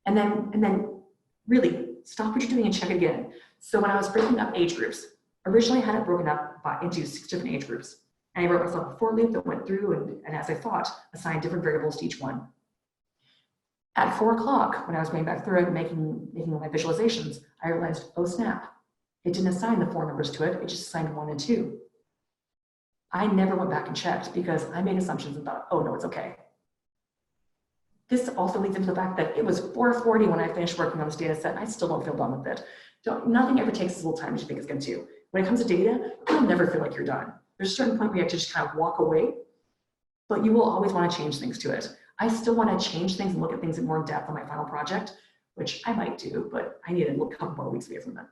And then really stop what you're doing and check it again. So when I was breaking up age groups, originally I had it broken up into 6 different age groups. And I wrote myself a for loop that went through and as I thought, assigned different variables to each one. At 4 o'clock, when I was going back through it and making my visualizations, I realized, oh snap, it didn't assign the 4 numbers to it, it just assigned 1 and 2. I never went back and checked because I made assumptions and thought, oh no, it's okay. This also leads into the fact that it was 4:40 when I finished working on this data set and I still don't feel done with it. Nothing ever takes as little time as you think it's going to. When it comes to data, you'll never feel like you're done. There's a certain point where you have to just kind of walk away, but you will always want to change things to it. I still want to change things and look at things in more depth on my final project, which I might do, but I need a couple more weeks away from that.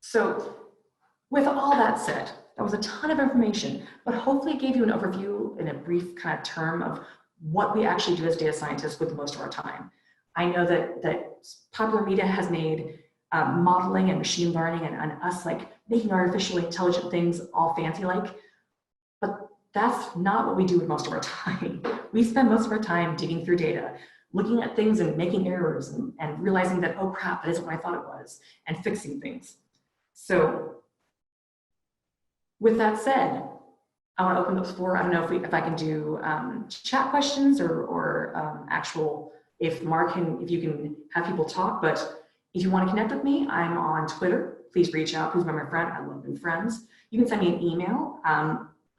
So with all that said, that was a ton of information, but hopefully it gave you an overview in a brief kind of term of what we actually do as data scientists with most of our time. I know that popular media has made modeling and machine learning and us like making artificially intelligent things all fancy like, but that's not what we do with most of our time. We spend most of our time digging through data, looking at things and making errors and realizing that, oh crap, that isn't what I thought it was, and fixing things. So with that said, I want to open the floor. I don't know if I can do chat questions or actual, if Mark can, if you can have people talk, but if you want to connect with me, I'm on Twitter. Please reach out. Please be my friend. I love new friends. You can send me an email.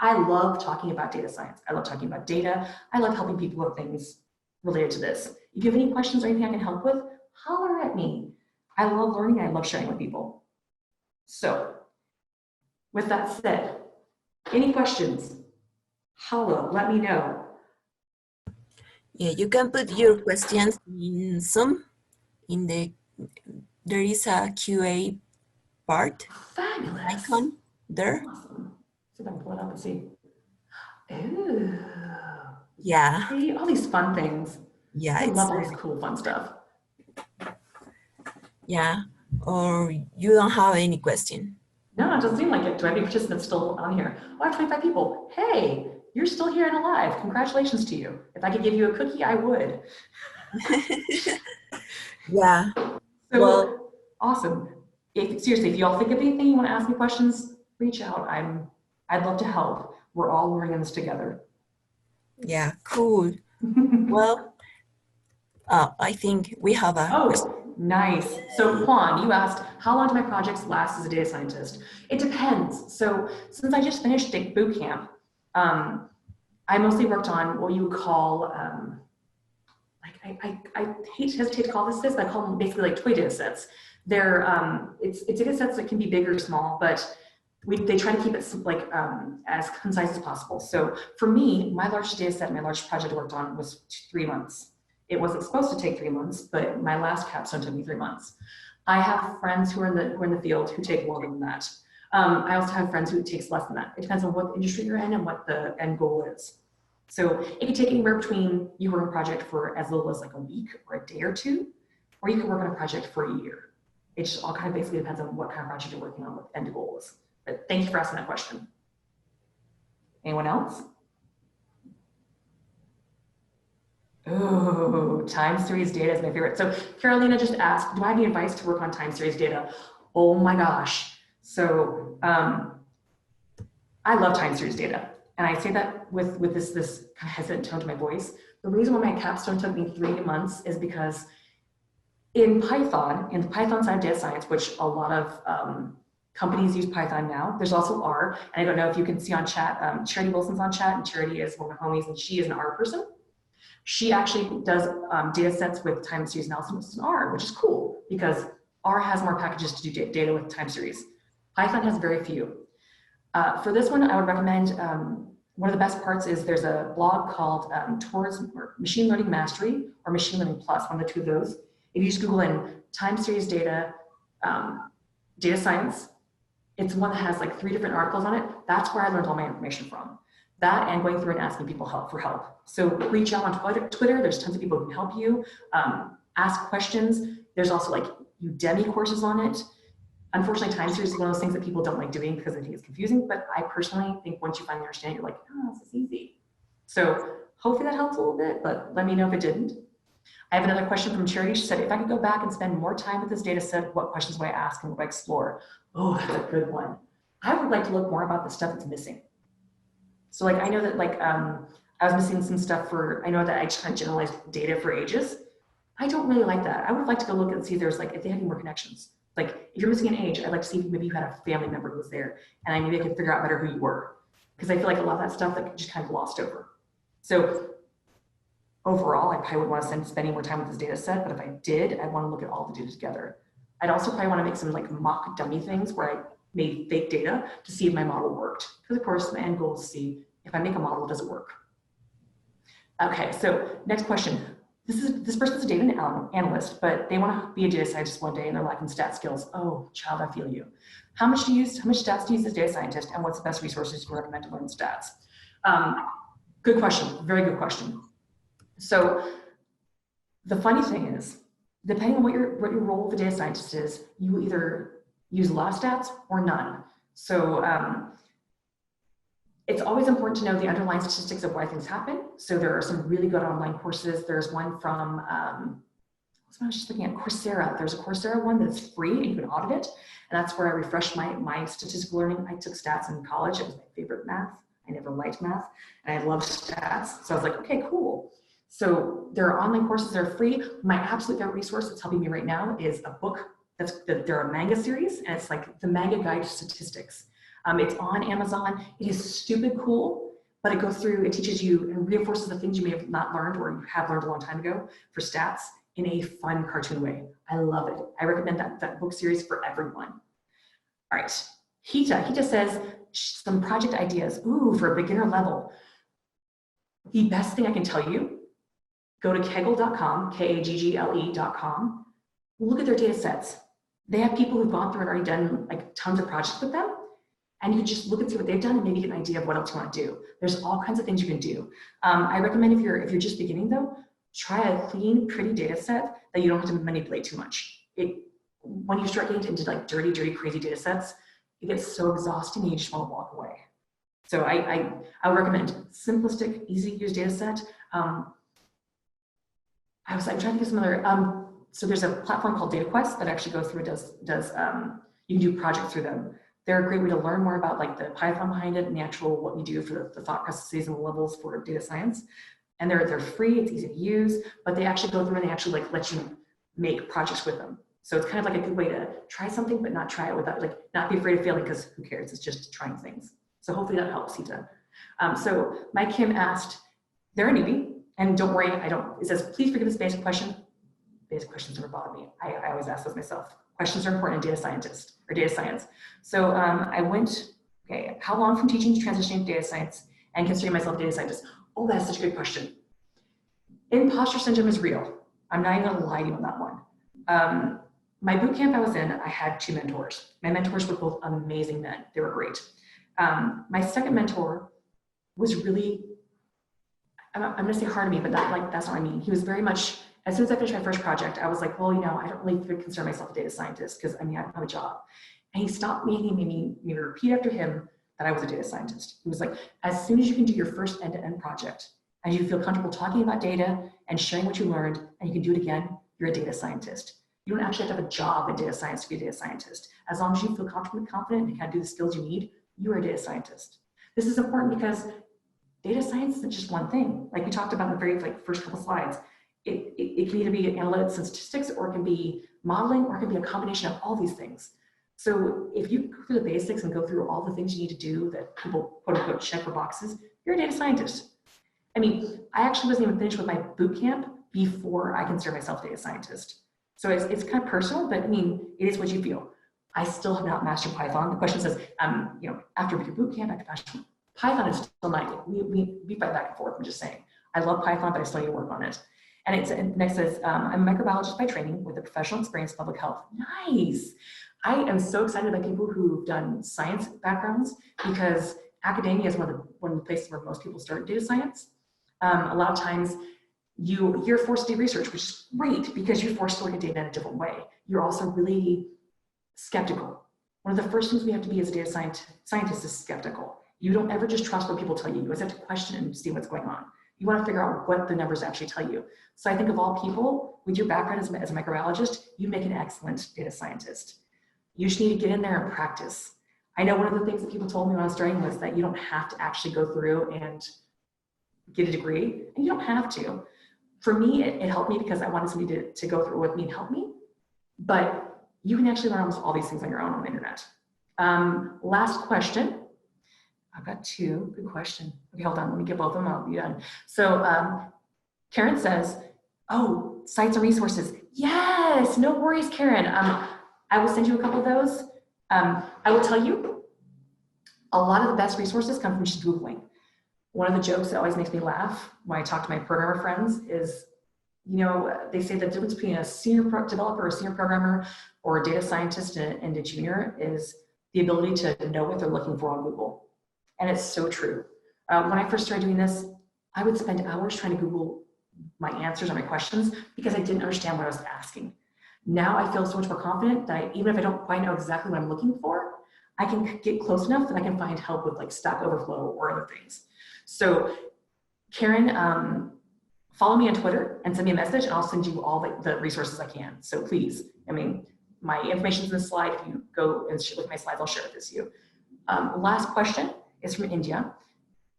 I love talking about data science. I love talking about data. I love helping people with things related to this. If you have any questions or anything I can help with, holler at me. I love learning. I love sharing with people. So with that said, any questions? Hello, let me know. Yeah, you can put your questions in Zoom. There is a QA part Fabulous. icon there. Awesome. See if I can pull it up and see. Ooh. Yeah, See, all these fun things. yeah, I it's love all this really, cool, fun stuff. yeah. Or you don't have any question. No, it doesn't seem like it. Do I have any participants still on here? Oh, I have 25 people. Hey, you're still here and alive. Congratulations to you. If I could give you a cookie, I would. Yeah, well, So awesome. Seriously, if you all think of anything you want to ask me questions, reach out. I'd love to help. We're all learning this together. yeah, cool. Well, I think we have a question. Oh, nice. So Juan, you asked, how long do my projects last as a data scientist? It depends. So since I just finished boot camp, I mostly worked on what you would call, I hesitate to call this, but I call them basically like toy data sets. They're, it's data sets that can be big or small, but they try to keep it like as concise as possible. So for me, my largest data set, my largest project I worked on was 3 months. It wasn't supposed to take 3 months, but my last capstone took me 3 months. I have friends who are in the field who take longer than that. I also have friends who it takes less than that. It depends on what industry you're in and what the end goal is. So it can take anywhere between you work on a project for as little as like a week or a day or two, or you can work on a project for a year. It just all kind of basically depends on what kind of project you're working on, what the end goal is. But thank you for asking that question. Anyone else? Oh, time series data is my favorite. So Carolina just asked, do I have any advice to work on time series data? Oh my gosh. So I love time series data. And I say that with this kind of hesitant tone to my voice. The reason why my capstone took me 3 months is because in Python, in the Python side of data science, which a lot of companies use Python now, there's also R. And I don't know if you can see on chat, Charity Wilson's on chat, and Charity is one of my homies, and she is an R person. She actually does data sets with time series analysis in R, which is cool because R has more packages to do data with time series. Python has very few. For this one, I would recommend one of the best parts is there's a blog called Towards Machine Learning Mastery or Machine Learning Plus, one of the two of those. If you just Google in time series data, data science, it's one that has like 3 different articles on it. That's where I learned all my information from. That and going through and asking people for help. So reach out on Twitter. There's tons of people who can help you. Ask questions. There's also like Udemy courses on it. Unfortunately, time series is one of those things that people don't like doing because they think it's confusing, but I personally think once you finally understand, you're like, oh, this is easy. So hopefully that helps a little bit, but let me know if it didn't. I have another question from Charity. She said, if I could go back and spend more time with this data set, what questions would I ask and would I explore? Oh, that's a good one. I would like to look more about the stuff that's missing. So like, I know that like, I was missing some stuff I know that I just kind of generalized data for ages. I don't really like that. I would like to go look and see if there's like, if they had any more connections. Like if you're missing an age, I'd like to see if maybe you had a family member who was there and maybe I could figure out better who you were. Because I feel like a lot of that stuff like just kind of glossed over. So overall, I probably would want to spending more time with this data set, but if I did, I'd want to look at all the data together. I'd also probably want to make some like mock dummy things where I made fake data to see if my model worked. Because of course, my end goal is to see if I make a model, does it work? Okay, so next question. This person's a data analyst, but they want to be a data scientist one day and they're lacking stat skills. Oh, child, I feel you. How much stats do you use as a data scientist, and what's the best resources you recommend to learn stats? Good question, very good question. So the funny thing is, depending on what your role of a data scientist is, you either use a lot of stats or none. So it's always important to know the underlying statistics of why things happen. So there are some really good online courses. There's one from, I was just looking at Coursera. There's a Coursera one that's free and you can audit it. And that's where I refreshed my statistical learning. I took stats in college. It was my favorite math. I never liked math and I loved stats. So I was like, okay, cool. So there are online courses that are free. My absolute favorite resource that's helping me right now is a book they're a manga series, and it's like the manga guide to statistics. It's on Amazon. It is stupid cool, but it goes through, it teaches you and reinforces the things you may have not learned or you have learned a long time ago for stats in a fun cartoon way. I love it. I recommend that book series for everyone. All right, Hita says some project ideas. Ooh, for a beginner level. The best thing I can tell you, go to kaggle.com, Kaggle.com, look at their data sets. They have people who've gone through and already done like tons of projects with them. And you can just look and see what they've done and maybe get an idea of what else you want to do. There's all kinds of things you can do. I recommend if you're just beginning though, try a clean, pretty data set that you don't have to manipulate too much. When you start getting into like dirty, crazy data sets, it gets so exhausting and you just want to walk away. So I would recommend simplistic, easy to use data set. I'm trying to think of some other, so there's a platform called DataQuest that actually goes through and you can do projects through them. They're a great way to learn more about like the Python behind it and the actual what we do for the thought processes and the levels for data science. And they're free, it's easy to use, but they actually go through and they actually like let you make projects with them. So it's kind of like a good way to try something, but not try it without, like, not be afraid of failing because who cares? It's just trying things. So hopefully that helps, Sita. So Mike Kim asked, they're a newbie, and don't worry, it says, please forgive this basic question. Basic questions never bother me. I always ask those myself. Questions are important in data scientist or data science. So I went, okay, how long from teaching to transitioning to data science and considering myself a data scientist? Oh, that's such a good question. Imposter syndrome is real. I'm not even gonna lie to you on that one. My boot camp I was in, I had 2 mentors. My mentors were both amazing men. They were great. My second mentor was really, I'm gonna say hard to me, but that's not what I mean. He was very much, as soon as I finished my first project, I was like, well, I don't really consider myself a data scientist because I don't have a job. And he stopped me and he made me repeat after him that I was a data scientist. He was like, as soon as you can do your first end-to-end project and you feel comfortable talking about data and sharing what you learned and you can do it again, you're a data scientist. You don't actually have to have a job in data science to be a data scientist. As long as you feel comfortable and confident and can do the skills you need, you are a data scientist. This is important because data science isn't just one thing. Like we talked about in the very first couple slides, it can either be analytics and statistics, or it can be modeling, or it can be a combination of all these things. So if you go through the basics and go through all the things you need to do that people quote unquote check for boxes, you're a data scientist. I mean, I actually wasn't even finished with my boot camp before I consider myself a data scientist. So it's kind of personal, but I mean, it is what you feel. I still have not mastered Python. The question says, after your boot camp, after Python is still not, we fight back and forth, I'm just saying. I love Python, but I still need to work on it. And next says, I'm a microbiologist by training with a professional experience in public health. Nice. I am so excited about people who've done science backgrounds because academia is one of the places where most people start data science. A lot of times you're forced to do research, which is great because you're forced to look at data in a different way. You're also really skeptical. One of the first things we have to be as a data scientist is skeptical. You don't ever just trust what people tell you. You always have to question and see what's going on. You want to figure out what the numbers actually tell you. So I think of all people, with your background as a microbiologist, you make an excellent data scientist. You just need to get in there and practice. I know one of the things that people told me when I was starting was that you don't have to actually go through and get a degree, and you don't have to. For me, it helped me because I wanted somebody to go through with me and help me, but you can actually learn almost all these things on your own on the internet. Last question. I've got 2, good question. Okay, hold on, let me get both of them, I'll be done. So Karen says, oh, sites and resources. Yes, no worries, Karen. I will send you a couple of those. I will tell you, a lot of the best resources come from just Googling. One of the jokes that always makes me laugh when I talk to my programmer friends is, they say the difference between a senior developer, a senior programmer, or a data scientist and a junior is the ability to know what they're looking for on Google. And it's so true. When I first started doing this, I would spend hours trying to Google my answers or my questions because I didn't understand what I was asking. Now I feel so much more confident that even if I don't quite know exactly what I'm looking for, I can get close enough that I can find help with like Stack Overflow or other things. So Karen, follow me on Twitter and send me a message and I'll send you all the resources I can. So please, my information's in the slide. If you go and look at my slides, I'll share it with you. Last question is from India.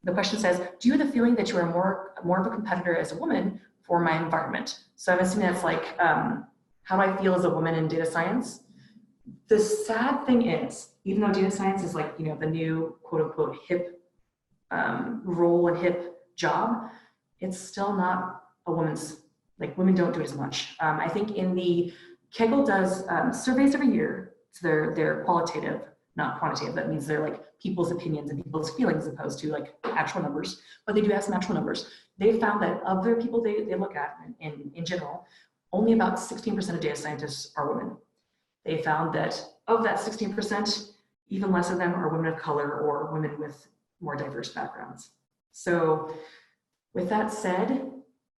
The question says, do you have the feeling that you are more of a competitor as a woman for my environment? So I'm assuming that's like, how do I feel as a woman in data science? The sad thing is, even though data science is like, the new quote unquote hip role and hip job, it's still not a woman's, like women don't do it as much. I think in the Kaggle does surveys every year, so they're qualitative, not quantitative. That means they're like people's opinions and people's feelings as opposed to like actual numbers, but they do have some actual numbers. They found that of their people they look at in general, only about 16% of data scientists are women. They found that of that 16%, even less of them are women of color or women with more diverse backgrounds. So with that said,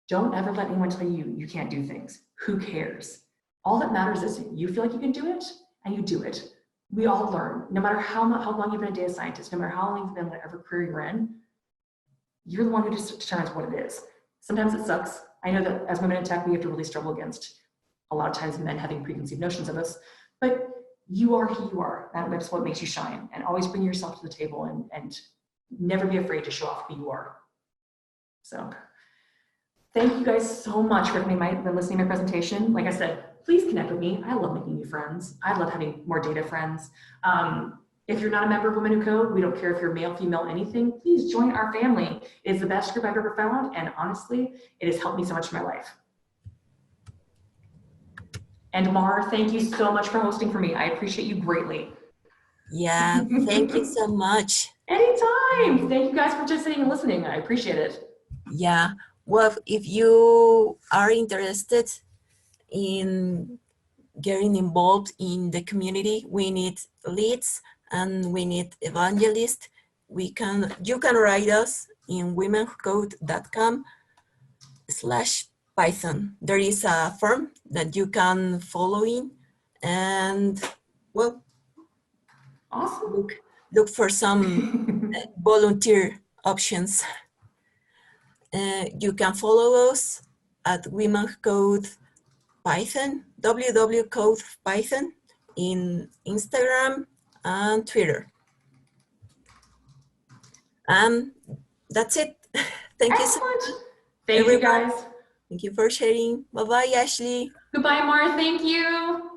don't ever let anyone tell you you can't do things. Who cares? All that matters is you feel like you can do it and you do it. We all learn, no matter how long you've been a data scientist, no matter how long you've been whatever career you're in, you're the one who just determines what it is. Sometimes it sucks. I know that as women in tech, we have to really struggle against a lot of times men having preconceived notions of us, but you are who you are. That's what makes you shine. And always bring yourself to the table and never be afraid to show off who you are. So thank you guys so much for listening to my presentation. Like I said, please connect with me. I love making new friends. I love having more data friends. If you're not a member of Women Who Code, we don't care if you're male, female, anything, please join our family. It is the best group I've ever found, and honestly, it has helped me so much in my life. And Mar, thank you so much for hosting for me. I appreciate you greatly. Yeah, thank you so much. Anytime. Thank you guys for just sitting and listening. I appreciate it. Yeah, well, if you are interested in getting involved in the community, we need leads and we need evangelists. You can write us in womenwhocode.com/Python. There is a form that you can follow in, and well, awesome. Look for some volunteer options. You can follow us at Women Code Python, www.code Python in Instagram and Twitter. And that's it. Thank you so much. Thank you guys. Thank you for sharing. Bye-bye, Ashley. Goodbye, Mar. Thank you.